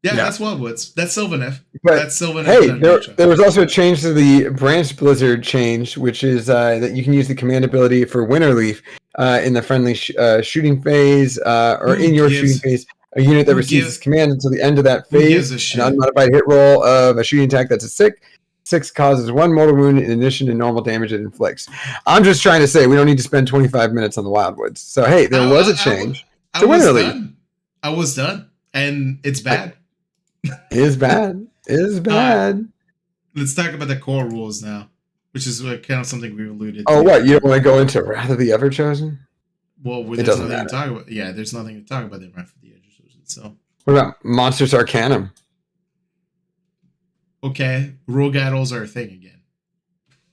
Yeah, that's Wildwoods. That's Sylvaneth. That's Sylvaneth. Hey, there was also a change to the Branch Blizzard change, which is that you can use the command ability for Winterleaf in the friendly shooting phase or in your shooting phase. A unit that receives this command until the end of that phase, an unmodified hit roll of a shooting attack that's a 6 causes 1 mortal wound in addition to normal damage it inflicts. I'm just trying to say we don't need to spend 25 minutes on the Wildwoods. So hey, there was a change to Winterleaf. I was done, and it's bad. Is bad. Let's talk about the core rules now, which is kind of something we alluded to. Oh, what? You don't want to go into Wrath of the Everchosen? Well, there's nothing to talk about. Yeah, there's nothing to talk about in Wrath of the Everchosen. So, what about Monsters Arcanum? Okay, rogue idols are a thing again.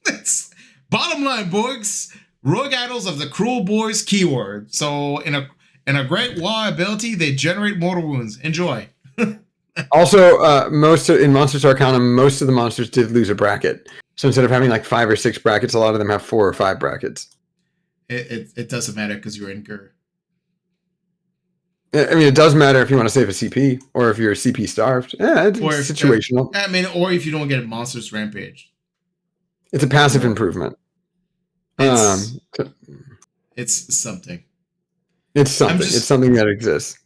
That's bottom line, boys. Rogue idols of the Cruel Boys keyword. So, in a great wall ability, they generate mortal wounds. Enjoy. Also, in Monsters Arcanum, most of the monsters did lose a bracket. So instead of having like 5 or 6 brackets, a lot of them have 4 or 5 brackets. It doesn't matter because you're in Gur. I mean, it does matter if you want to save a CP or if you're CP starved. Yeah, it's situational. Or if you don't get Monsters Rampage. It's a passive improvement. It's something. It's something. It's something that exists.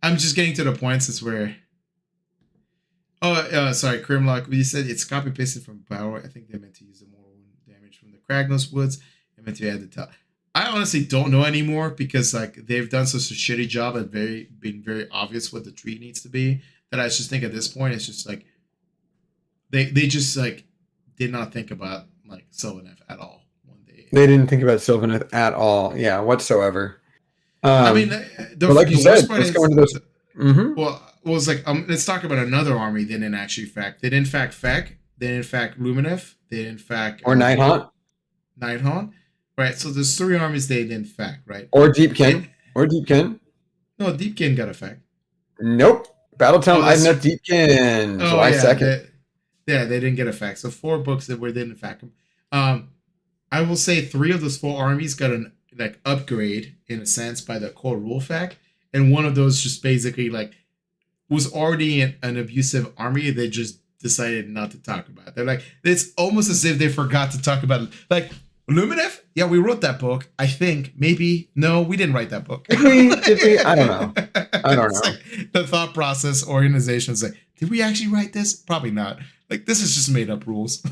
I'm just getting to the point since we're... sorry, Grimlock. You said it's copy pasted from Power. I think they meant to use the mortal damage from the Kragnos Woods. They meant to add the tell. I honestly don't know anymore because like they've done such a shitty job at being very obvious what the tree needs to be that I just think at this point it's just like they just like did not think about like Sylvaneth at all one day. They didn't think about Sylvaneth at all, yeah, whatsoever. I mean, like you said, let's go into those. Well, it's like let's talk about another army. They didn't actually fact. They didn't fact Feck. They didn't fact Lumineth. They didn't fact or Nighthaunt. Right. So there's 3 armies they didn't fact. Right. Or Deepkin. No, Deepkin got a fact. Nope. Battletown Ideneth Deepkin. July 2nd. They didn't get a fact. So 4 books that didn't fact them. I will say 3 of those 4 armies got an like upgrade in a sense by the core rule fact, and one of those just basically like was already an abusive army. They just decided not to talk about it. They're like, it's almost as if they forgot to talk about it. Like Luminef? Yeah, we wrote that book. I think maybe no, we didn't write that book. Did we? Did we? I don't know. I don't It's know. like the thought process, organization is like, did we actually write this? Probably not. Like this is just made up rules.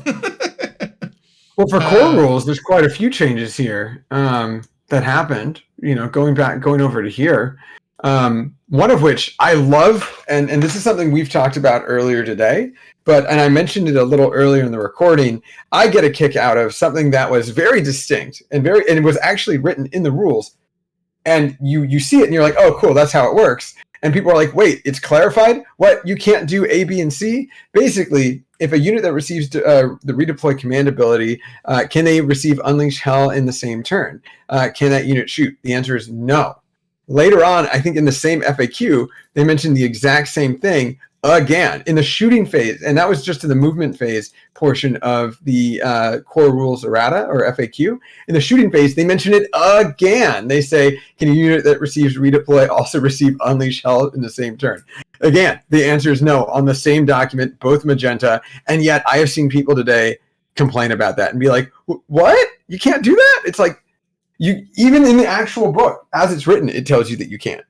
Well, for core rules, there's quite a few changes here that happened. Going over to here. One of which I love, and this is something we've talked about earlier today, and I mentioned it a little earlier in the recording. I get a kick out of something that was very distinct and it was actually written in the rules, and you see it and you're like, oh, cool, that's how it works. And people are like, wait, it's clarified? What? You can't do A, B, and C? Basically, if a unit that receives the redeploy command ability, can they receive Unleash Hell in the same turn? Can that unit shoot? The answer is no. Later on, I think in the same FAQ, they mentioned the exact same thing again in the shooting phase. And that was just in the movement phase portion of the core rules errata or FAQ. In the shooting phase, they mention it again. They say, can a unit that receives redeploy also receive Unleash Hell in the same turn? Again, the answer is no on the same document, both magenta. And yet I have seen people today complain about that and be like, what? You can't do that? It's like, you even in the actual book, as it's written, it tells you that you can't.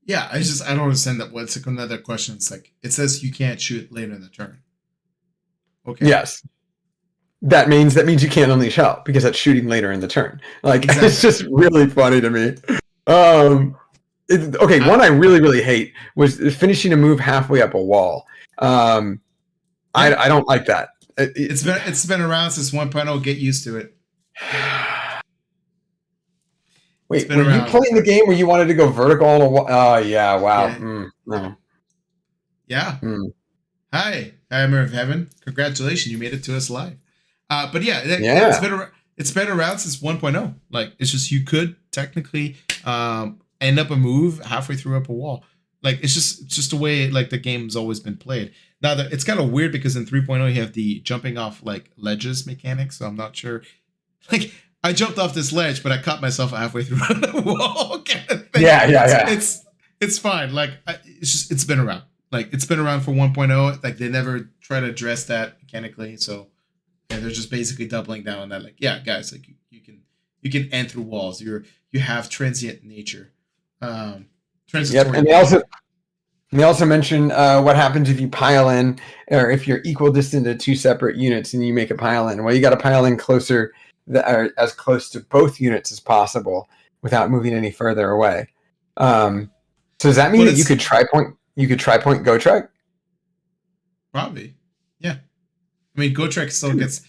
Yeah, I don't understand that. What's like another question? It's like it says you can't shoot later in the turn. Okay. Yes. That means you can't unleash hell because that's shooting later in the turn. Like exactly. It's just really funny to me. One I really, really hate was finishing a move halfway up a wall. I don't like that. It's been around since 1.0. Get used to it. Wait, were you playing the game where you wanted to go vertical on a wall? Oh, yeah, wow. Yeah. No. Yeah. Hi, Hammer of Heaven. Congratulations, you made it to us live. But yeah, it's been around since 1.0. Like, it's just you could technically end up a move halfway through up a wall. Like, it's just the way like the game's always been played. Now, it's kind of weird because in 3.0 you have the jumping off like ledges mechanic, so I'm not sure. Like, I jumped off this ledge, but I caught myself halfway through the wall. Kind of thing. Yeah. It's fine. Like it's been around. Like it's been around for 1.0. Like they never try to address that mechanically. So yeah, they're just basically doubling down on that. Like yeah, guys, like you can end through walls. You have transient nature. Yep, and they also mention what happens if you pile in, or if you're equal distant to two separate units and you make a pile in. Well, you got to pile in closer. That are as close to both units as possible without moving any further away. So does that mean that you could try point Gotrek? Probably, yeah. I mean, Gotrek still gets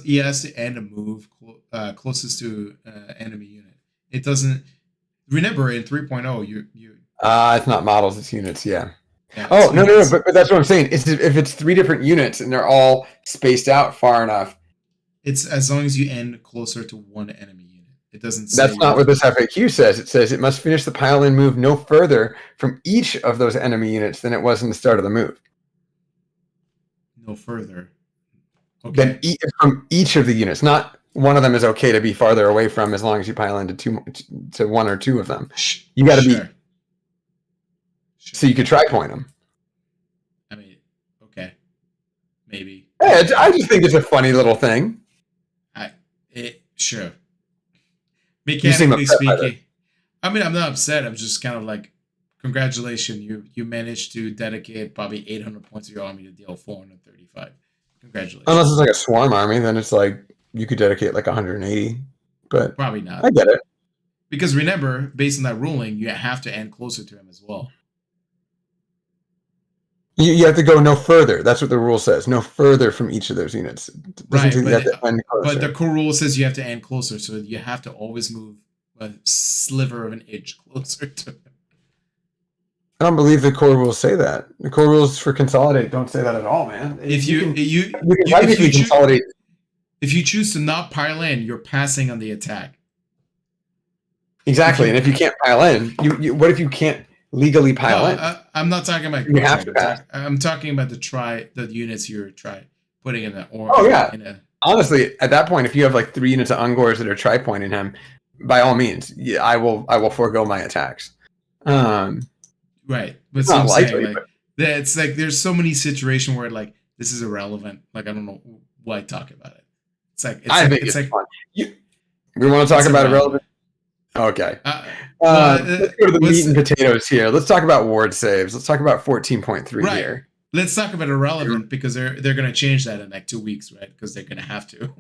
he has to end a move closest to enemy unit. It doesn't. Remember, in 3.0, you. It's not models; it's units. Yeah. Oh no! But that's what I'm saying. If it's three different units and they're all spaced out far enough. It's as long as you end closer to one enemy unit. It doesn't say... That's not what this FAQ says. It says it must finish the pile-in move no further from each of those enemy units than it was in the start of the move. No further. Okay. From each of the units. Not one of them is okay to be farther away from as long as you pile into one or two of them. You got to be... Sure. So you could try point them. I mean, okay. Maybe. Yeah, I just think it's a funny little thing. Sure. Mechanically speaking, I mean, I'm not upset. I'm just kind of like, congratulations, you managed to dedicate probably 800 points of your army to deal 435. Congratulations. Unless it's like a swarm army, then it's like you could dedicate like 180. But probably not. I get it. Because remember, based on that ruling, you have to end closer to him as well. You have to go no further. That's what the rule says. No further from each of those units. Right, but the core rule says you have to end closer, so you have to always move a sliver of an inch closer to him. I don't believe the core rules say that. The core rules for consolidate don't say that at all, man. If you consolidate, if you choose to not pile in, you're passing on the attack. Exactly, and if you can't pile in, what if you can't legally pile in? I'm not talking about. You have to pass. I'm talking about the units you're putting in the. Honestly, at that point, if you have like 3 units of Ungors that are tri-pointing him, by all means, I will forego my attacks. Right, but so it's like there's so many situations where like this is irrelevant. Like I don't know why talk about it. I think it's fun. We want to talk about irrelevant. Okay. Let's go to the meat and potatoes here. Let's talk about ward saves. Let's talk about 14.3 here. Let's talk about irrelevant because they're going to change that in like 2 weeks, right? Because they're going to have to.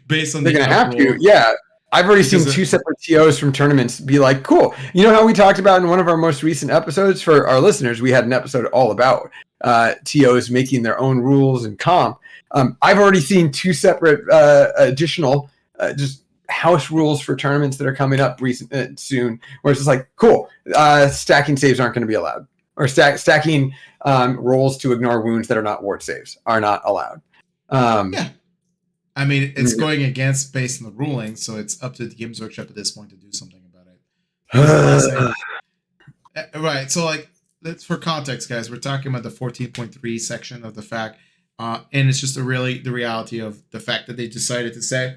Based on they're going to have to. Yeah. I've already seen 2 separate TOs from tournaments be like, cool. You know how we talked about in one of our most recent episodes for our listeners, we had an episode all about TOs making their own rules and comp. I've already seen 2 separate additional just house rules for tournaments that are coming up soon, where it's just like, cool, stacking saves aren't going to be allowed, or stacking rolls to ignore wounds that are not ward saves are not allowed. Yeah, I mean, it's going against based on the ruling, so it's up to the Games Workshop at this point to do something about it. Right, so like, for context, guys, we're talking about the 14.3 section of the fact, and it's just the reality of the fact that they decided to say,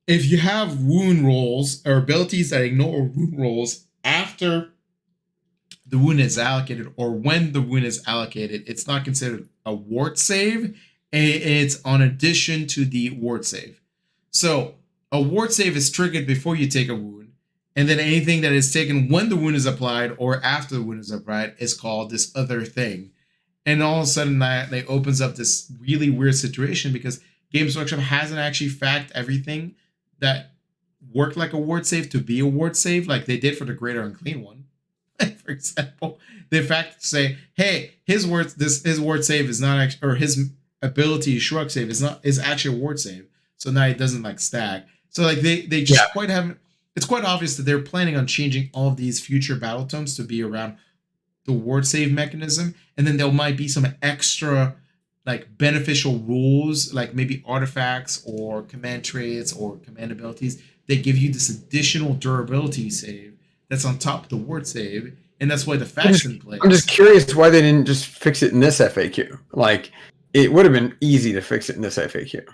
if you have wound rolls or abilities that ignore wound rolls after the wound is allocated or when the wound is allocated, it's not considered a ward save. It's on addition to the ward save. So a ward save is triggered before you take a wound, and then anything that is taken when the wound is applied or after the wound is applied is called this other thing. And all of a sudden that opens up this really weird situation because Games Workshop hasn't actually fact everything that worked like a ward save to be a ward save, like they did for the Greater Unclean one. For example, they in fact say, "Hey, his ward save is not actually, or his ability shrug save is actually a ward save." So now it doesn't like stack. So like they just it's quite obvious that they're planning on changing all of these future battle tomes to be around the ward save mechanism, and then there might be some extra like beneficial rules, like maybe artifacts or command traits or command abilities that give you this additional durability save that's on top of the ward save, and that's why the faction plays. I'm just curious why they didn't just fix it in this FAQ. Like, it would have been easy to fix it in this FAQ.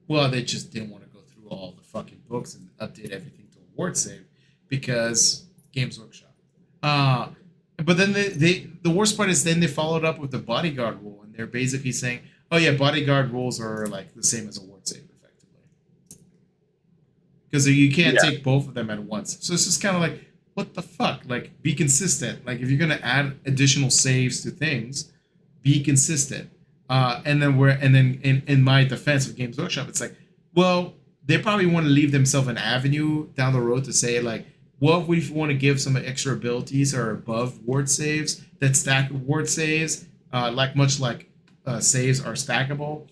Well, they just didn't want to go through all the fucking books and update everything to a ward save because Games Workshop. But then the worst part is then they followed up with the bodyguard rule, and they're basically saying, oh yeah, bodyguard rules are like the same as a ward save effectively. Because you can't take both of them at once. So it's just kind of like, what the fuck? Like, be consistent. Like, if you're gonna add additional saves to things, be consistent. And then in my defense of Games Workshop, it's like, well, they probably want to leave themselves an avenue down the road to say like, well, if we want to give some extra abilities or above ward saves that stack ward saves, much like saves are stackable.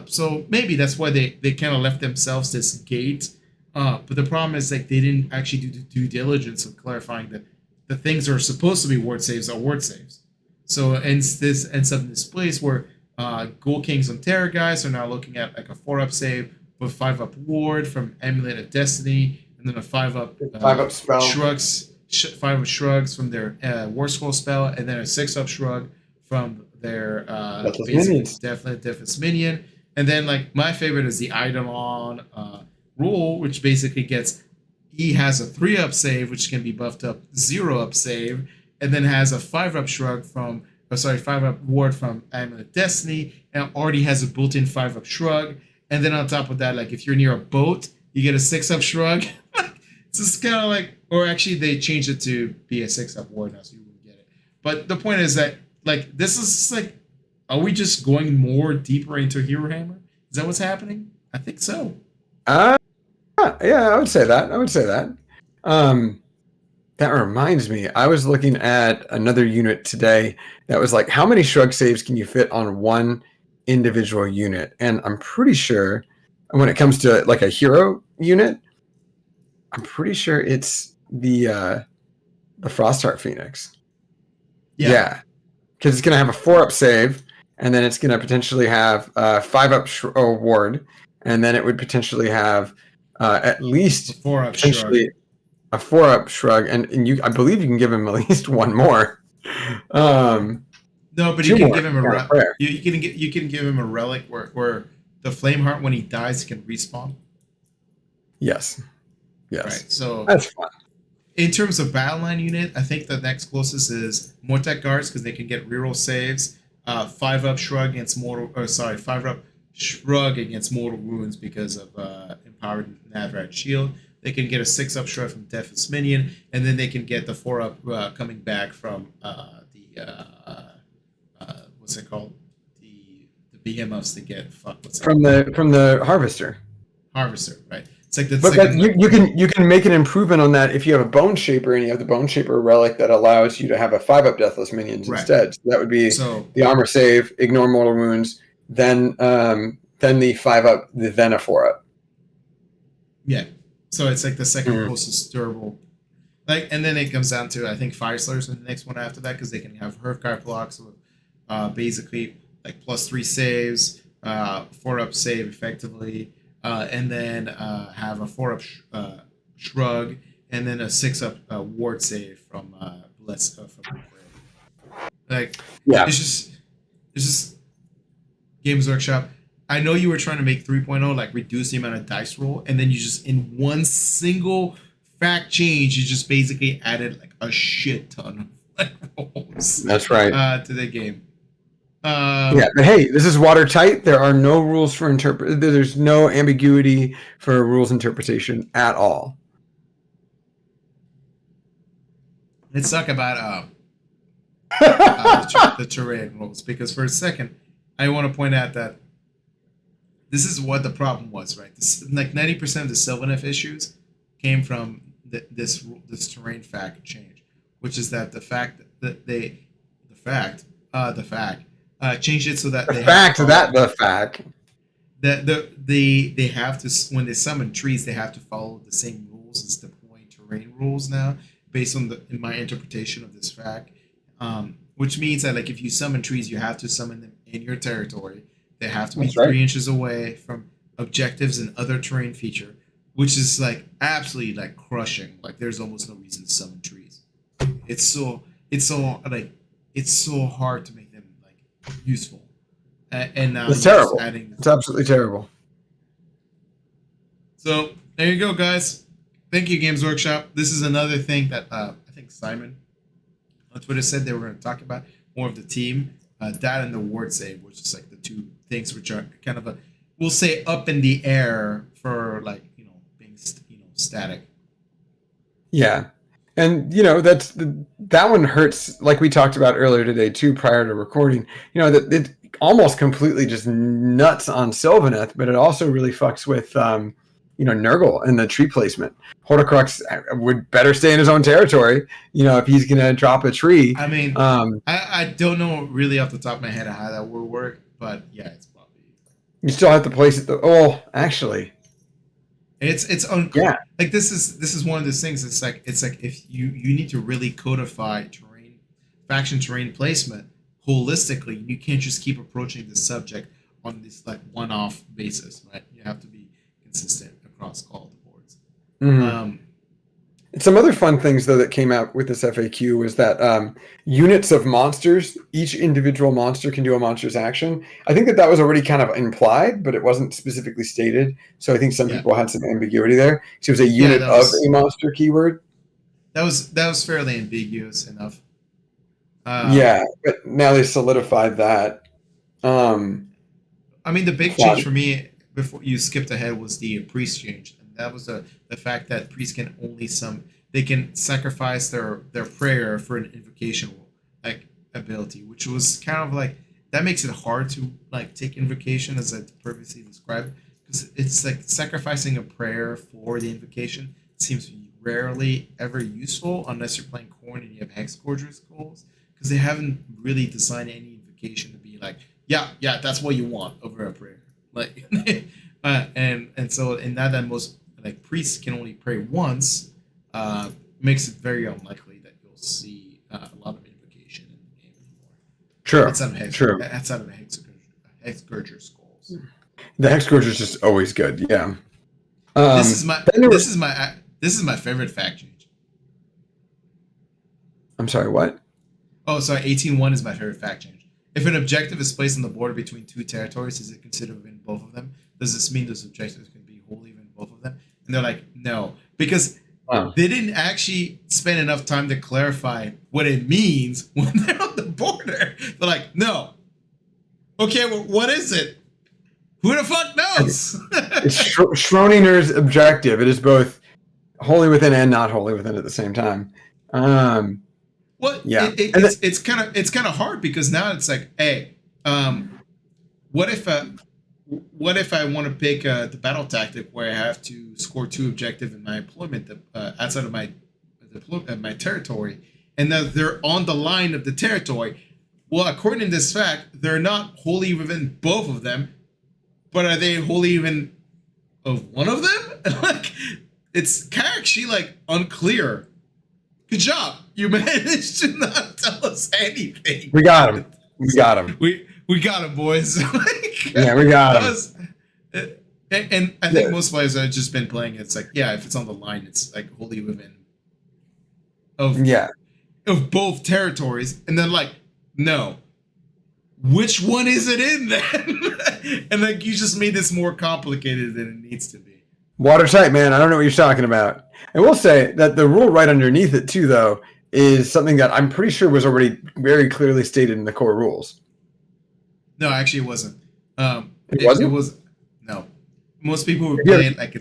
So maybe that's why they kind of left themselves this gate. But the problem is like they didn't actually do the due diligence of clarifying that the things that are supposed to be ward saves are ward saves. So this ends up in this place where Ghoul Kings and Terror guys are now looking at like a 4-up save with 5-up ward from Amulet of Destiny, and then a 5-up spell. 5-up shrugs from their War Scroll spell, and then a 6-up shrug from their Deathless Minion. And then like my favorite is the Eidolon rule, which basically gets he has a 3-up save, which can be buffed up 0-up save, and then has a 5-up shrug from 5-up ward from Amulet of Destiny, and already has a built-in 5-up shrug. And then on top of that, like if you're near a boat, you get a 6-up shrug. It's just kind of like, or actually they changed it to be a 6-up ward now, so you wouldn't get it. But the point is that like this is like, are we just going more deeper into Hero Hammer? Is that what's happening? I think so. Yeah, I would say that. That reminds me, I was looking at another unit today that was like, how many shrug saves can you fit on one individual unit? And I'm pretty sure when it comes to like a hero unit, I'm pretty sure it's the Frostheart Phoenix. Yeah. Because it's going to have a 4-up save, and then it's going to potentially have a 5-up ward, and then it would potentially have at least a 4-up shrug. A 4-up shrug, and I believe you can give him at least one more. No, but you can give him a relic. You can give him a relic where the Flameheart, when he dies, can respawn. Yes. Right. So that's fun. In terms of Battleline unit, I think the next closest is Mortek Guards because they can get reroll saves. 5-up shrug against 5-up shrug against mortal wounds because of empowered Navrad shield. They can get a 6-up shrug from Deaf's minion, and then they can get the 4-up coming back from what's it called? The behemoths to get from the harvester. Harvester, right? It's like the but you can make an improvement on that if you have a Bone Shaper and you have the Bone Shaper relic that allows you to have a 5-up Deathless minions instead. So that would be the armor save, ignore mortal wounds, then the 5-up, then a 4-up. Yeah. So it's like the second closest durable. Like, and then it comes down to, I think, Fire Slayers in the next one after that, because they can have Hurfgar blocks with basically like +3 saves, 4-up save effectively, and then have a 4-up shrug, and then a 6-up ward save from Blitz from like it's just Games Workshop. I know you were trying to make 3.0 like reduce the amount of dice roll, and then you just in one single fact change, you just basically added like a shit ton of like rolls. That's right. To the game. Yeah, but hey, this is watertight. There are no rules for There's no ambiguity for rules interpretation at all. Let's talk about the terrain rules, because for a second, I want to point out that this is what the problem was, right? Like 90% of the Sylvaneth issues came from this terrain fact change, which is that the fact that they changed it so that they have to, when they summon trees, they have to follow the same rules as deploying terrain rules now, based on in my interpretation of this fact, which means that like if you summon trees, you have to summon them in your territory. They have to be 3 inches away from objectives and other terrain feature, which is like absolutely like crushing. Like there's almost no reason to summon trees. It's so hard to make them like useful. And now it's terrible. It's absolutely terrible. So there you go, guys. Thank you, Games Workshop. This is another thing that I think Simon on Twitter said they were going to talk about more of the team. That and the ward save, which is like the two things which are kind of we'll say up in the air for like being static. Yeah, and that one hurts, like we talked about earlier today too, prior to recording. That it almost completely just nuts on Sylvaneth, but it also really fucks with Nurgle and the tree placement. Horcrux would better stay in his own territory, if he's going to drop a tree. I mean, I don't know really off the top of my head how that would work, but yeah, it's probably. You still have to place it. Actually, it's unclear. Yeah. Like this is one of those things. It's like if you need to really codify faction terrain placement holistically, you can't just keep approaching the subject on this like one-off basis, right? You have to be consistent across all the boards. Mm-hmm. Some other fun things though that came out with this FAQ was that units of monsters, each individual monster can do a monster's action. I think that was already kind of implied, but it wasn't specifically stated. So I think some people had some ambiguity there. So it was a unit of a monster keyword. That was fairly ambiguous enough. But now they solidified that. I mean, the big change for me before you skipped ahead was the priest change, and that was the fact that priests can only they can sacrifice their prayer for an invocation like ability, which was kind of like that makes it hard to like take invocation as I previously described, because it's like sacrificing a prayer for the invocation seems rarely ever useful unless you're playing Khorne and you have Hexscourger's goals, because they haven't really designed any invocation to be like yeah that's what you want over a prayer. Like, and so in that most like priests can only pray once, makes it very unlikely that you'll see a lot of invocation in the game anymore. True. That's out of a Hexscourger's goals. The Hexscourger is just always good. Yeah. This is my favorite fact change. I'm sorry. What? Oh, sorry. 18.1 is my favorite fact change. If an objective is placed on the border between two territories, is it considered within both of them? Does this mean those objectives can be wholly within both of them? And they're like, no, because they didn't actually spend enough time to clarify what it means when they're on the border. They're like, no. Okay, well, what is it? Who the fuck knows? It's Schrodinger's objective. It is both wholly within and not wholly within at the same time. Well, Yeah. it's kind of hard because now it's like, hey, what if I want to pick the battle tactic where I have to score 2 objective in my employment outside of my territory, and that they're on the line of the territory? Well, according to this fact, they're not wholly within both of them, but are they wholly even of one of them? Like, it's kind of actually like unclear. Good job. You managed to not tell us anything. We got him. We got him. We got him, boys. Like, yeah, we got him. And I think most players have just been playing. It's like, yeah, if it's on the line, it's like wholly within of both territories, and then like, no, which one is it in then? And like, you just made this more complicated than it needs to be. Watertight, man. I don't know what you're talking about. I will say that the rule right underneath it too, though, is something that I'm pretty sure was already very clearly stated in the core rules. No, actually, it wasn't. It wasn't. It was no. Most people would play it like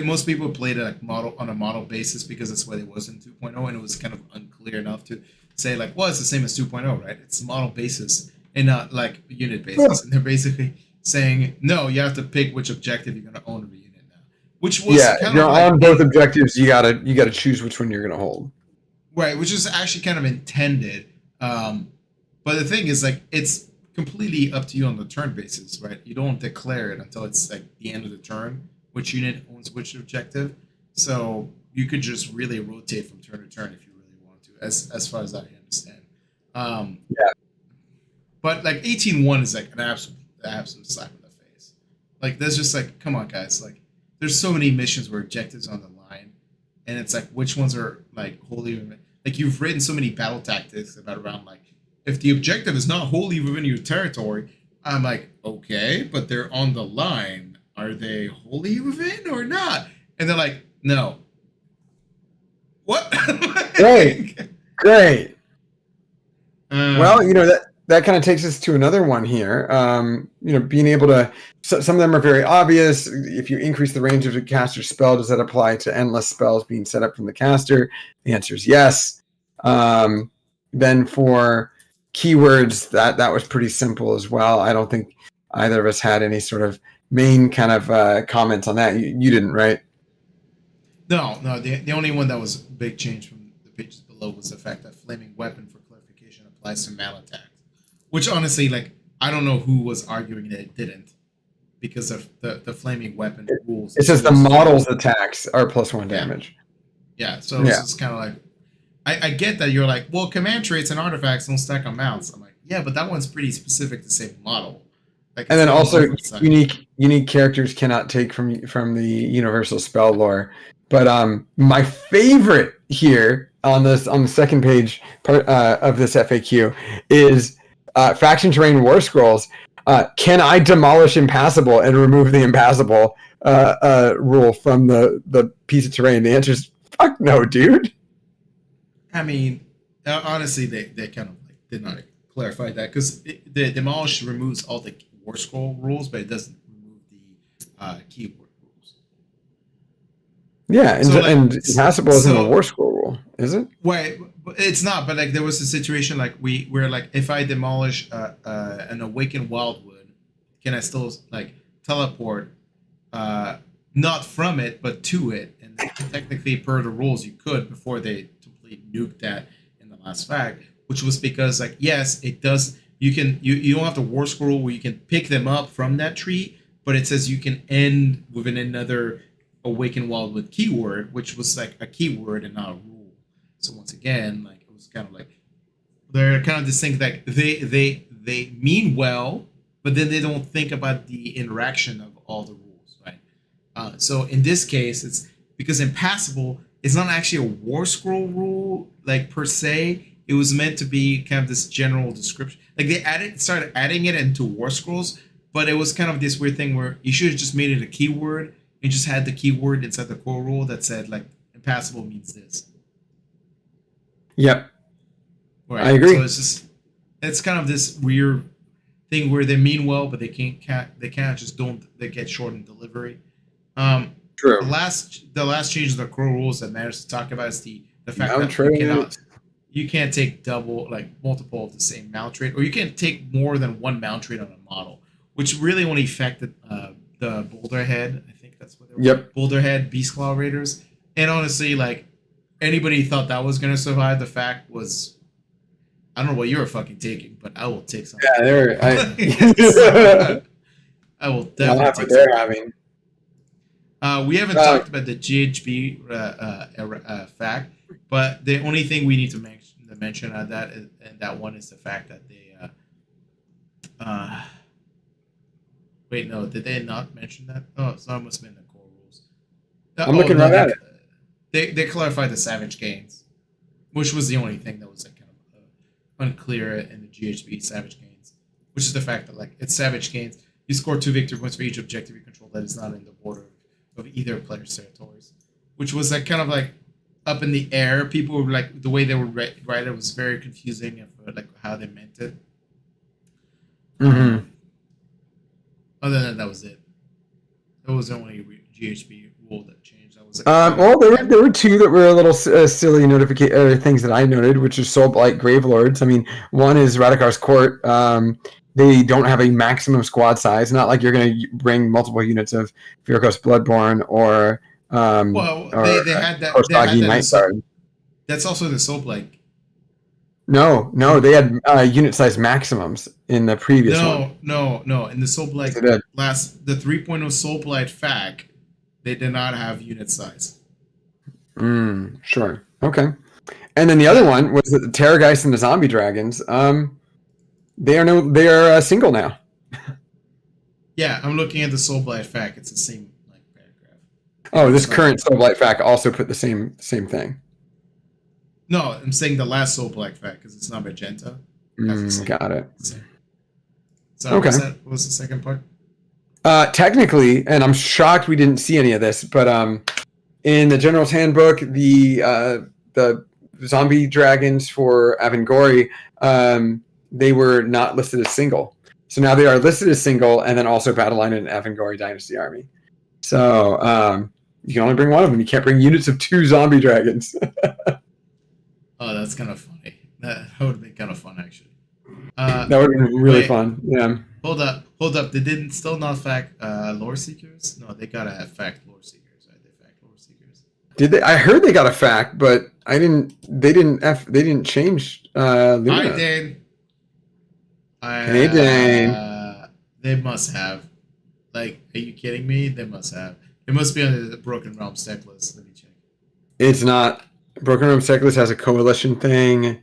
most people played it like on a model basis because that's what it was in 2.0, and it was kind of unclear enough to say like, well, it's the same as 2.0, right? It's model basis and not like unit basis. And they're basically saying, no, you have to pick which objective you're going to own of a unit now. Which was if you're on both objectives, you gotta choose which one you're going to hold. Right, which is actually kind of intended. But the thing is, like, it's completely up to you on the turn basis, right? You don't declare it until it's like the end of the turn, which unit owns which objective. So you could just really rotate from turn to turn if you really want to, as far as I understand. But like 18-1 is like an absolute slap in the face. Like, there's just like, come on, guys. Like, there's so many missions where objectives on the line, and it's like, which ones are like wholly, like, you've written so many battle tactics about around like, if the objective is not wholly within your territory, I'm like, okay, but they're on the line. Are they wholly within or not? And they're like, no. What? Great. Well, that kind of takes us to another one here. Being able to, some of them are very obvious. If you increase the range of a caster's spell, does that apply to endless spells being set up from the caster? The answer is yes. Then for keywords, that was pretty simple as well. I don't think either of us had any sort of main kind of comments on that. You didn't, right? No. The only one that was a big change from the pages below was the fact that flaming weapon for clarification applies to melee attacks. Which honestly, like, I don't know who was arguing that it didn't, because of the flaming weapon rules. It says the model's attacks are +1 damage. Yeah, so it's just kind of like, I get that you're like, well, command traits and artifacts don't stack on mounts. I'm like, yeah, but that one's pretty specific to say model. Like, and then also unique characters cannot take from the universal spell lore. But my favorite here on the second page part of this FAQ is faction terrain war scrolls. Can I demolish impassable and remove the impassable rule from the piece of terrain? The answer is fuck no, dude. I mean, honestly, they kind of like did not clarify that, because the demolish removes all the war scroll rules, but it doesn't remove the keyword rules. Yeah, and impassable isn't a war scroll rule, is it? Right, it's not. But like, there was a situation like we're like, if I demolish an awakened wildwood, can I still like teleport not from it but to it? And technically, per the rules, you could, before they totally nuked that in the last fact, which was because, like, yes, it does. You don't have the war scroll where you can pick them up from that tree, but it says you can end within another awakened wildwood keyword, which was like a keyword and not a rule. So once again, like, it was kind of like, they're kind of this thing that they mean well, but then they don't think about the interaction of all the rules, right? So in this case, it's because impassable is not actually a war scroll rule, like, per se. It was meant to be kind of this general description. Like, they started adding it into war scrolls, but it was kind of this weird thing where you should have just made it a keyword and just had the keyword inside the core rule that said, like, impassable means this. Yep. Right. I agree. So it's kind of this weird thing where they mean well, but they can't just don't they get short in delivery. True. The last change of the core rules that matters to talk about is the fact Mount that trait. you can't take multiple of the same mount trait, or you can't take more than one mount trait on a model, which really only affected the Boulder Head. I think that's what they were. Yep. Boulder Head Beast Claw Raiders. And honestly, like anybody thought that was gonna survive, the fact was I don't know what you were fucking taking, but I will take something. Yeah, I will I'll definitely have take what they're something. having. We haven't talked about the GHB fact, but the only thing we need to mention on that and that one is the fact that they wait, no, did they not mention that? Oh, so it must have been the core rules. I'm looking right at it. They clarified the Savage Gains, which was the only thing that was like kind of unclear in the GHB Savage Gains, which is the fact that like it's Savage Gains. You score 2 victory points for each objective you control that is not in the border of either player's territories, which was like kind of like up in the air. People were like the way they would write it was very confusing of like how they meant it. Mm-hmm. Other than that was it. That was the only GHB rule that changed. That was well, there were two that were a little silly things that I noted, which is Soulblight Gravelords. I mean, one is Radikar's Court. They don't have a maximum squad size. Not like you're going to bring multiple units of Vyrkos Bloodborne or they had that. Nightguard. That's also the Soulblight. No, they had unit size maximums in the previous one. No. In the Soulblight the 3.0 Soulblight FAQ, they did not have unit size. Sure. Okay. And then the other one was the Terrorgeist and the Zombie Dragons. They are single now. Yeah, I'm looking at the Soulblight FAQ. It's the same like paragraph. Oh, this current Soulblight FAQ also put the same thing. No, I'm saying the last Soulblight FAQ because it's not magenta. Got it. So okay. What was the second part? Technically, and I'm shocked we didn't see any of this, but in the General's Handbook, the zombie dragons for Avangori, they were not listed as single. So now they are listed as single and then also battle line in an Avangori Dynasty army. So you can only bring one of them. You can't bring units of 2 zombie dragons. Oh, that's kind of funny. That would have been kind of fun, actually. That would have been really fun. Yeah. Hold up. They didn't still not fact lore seekers? No, they gotta fact lore seekers, right? They fact lore seekers. Did they? I heard they got a fact, but they didn't change. I did. Hey, Dane. They must have. Like, are you kidding me? They must have. It must be under the Broken Realms deck list. Let me check. It's not. Broken Realms deck list has a coalition thing.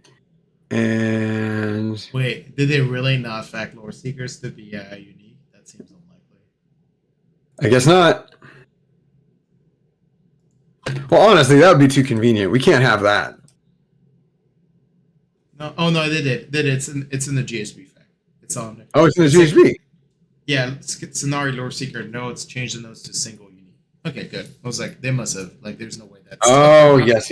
And wait, did they really not fact lore seekers to be unique? That seems unlikely. I guess not. Well, honestly, that would be too convenient. We can't have that. No, oh no, they did. It's in the GSB fact. It's on there. Oh, it's in the GSB. Yeah, Scenario Lore Seeker notes changed the notes to single unique. Okay, good. I was like, they must have like. There's no way that's. Oh yes.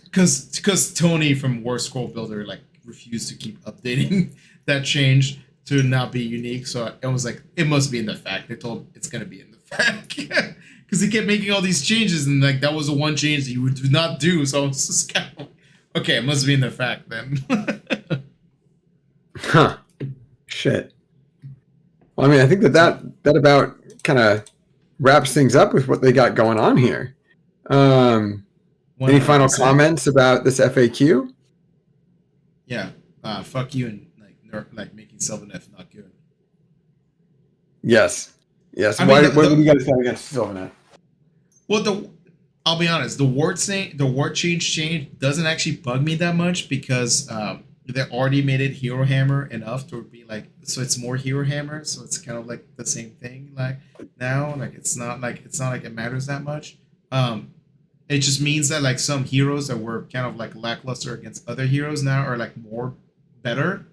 Because Tony from War Scroll Builder like refused to keep updating that change to not be unique. So I was like, it must be in the fact. They told it's gonna be in the fact because he kept making all these changes and like that was the one change that he would not do. So I was just kind of like, okay, it must be in the fact then. Huh. Shit. Well, I mean, I think that about kind of wraps things up with what they got going on here. Any final comments about this FAQ? Yeah. Fuck you and like making Sylvanet not good. Yes. What do you guys have against Sylvanet? Well, I'll be honest. The ward change doesn't actually bug me that much because they already made it Hero Hammer enough to be like, so it's more Hero Hammer, so it's kind of like the same thing. Like now, like it's not like it matters that much. It just means that like some heroes that were kind of like lackluster against other heroes now are like more better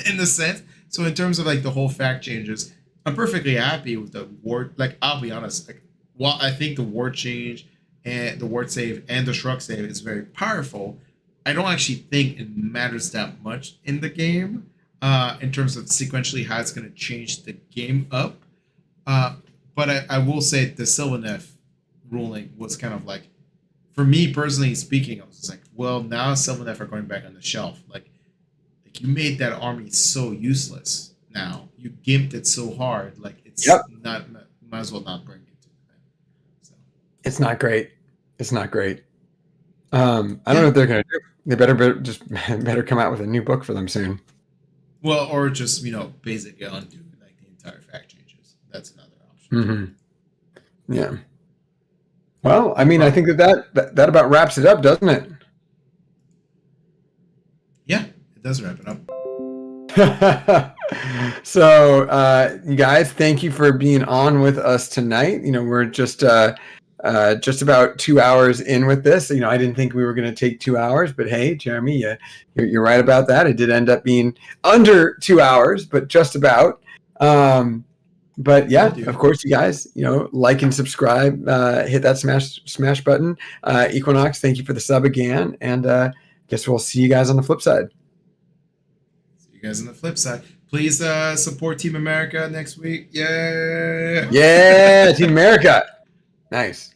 in the sense. So in terms of like the whole fact changes, I'm perfectly happy with the ward. Like I'll be honest, like while I think the ward change and the ward save and the shrug save is very powerful, I don't actually think it matters that much in the game. in terms of sequentially how it's going to change the game up. But I will say the Sylvaneth ruling was kind of like, for me personally speaking, I was just like, well, now Sylvaneth are going back on the shelf. Like you made that army so useless. Now you gimped it so hard, like it's not. Might as well not bring it to the event. So. It's not great. It's not great. I don't know what they're gonna do. They better come out with a new book for them soon. Well, or just basically undo like the entire fact changes. That's another option. Mm-hmm. Yeah. Well, I mean, I think that about wraps it up, doesn't it? Yeah, it does wrap it up. So, you guys, thank you for being on with us tonight. We're just about 2 hours in with this. I didn't think we were going to take 2 hours, but hey, Jeremy, you're right about that. It did end up being under 2 hours, but just about. But yeah, of course, you guys, like and subscribe, hit that smash button. Equinox, thank you for the sub again, and guess we'll see you guys on the flip side. See you guys on the flip side. Please support Team America next week. Yeah. Yeah, Team America. Nice.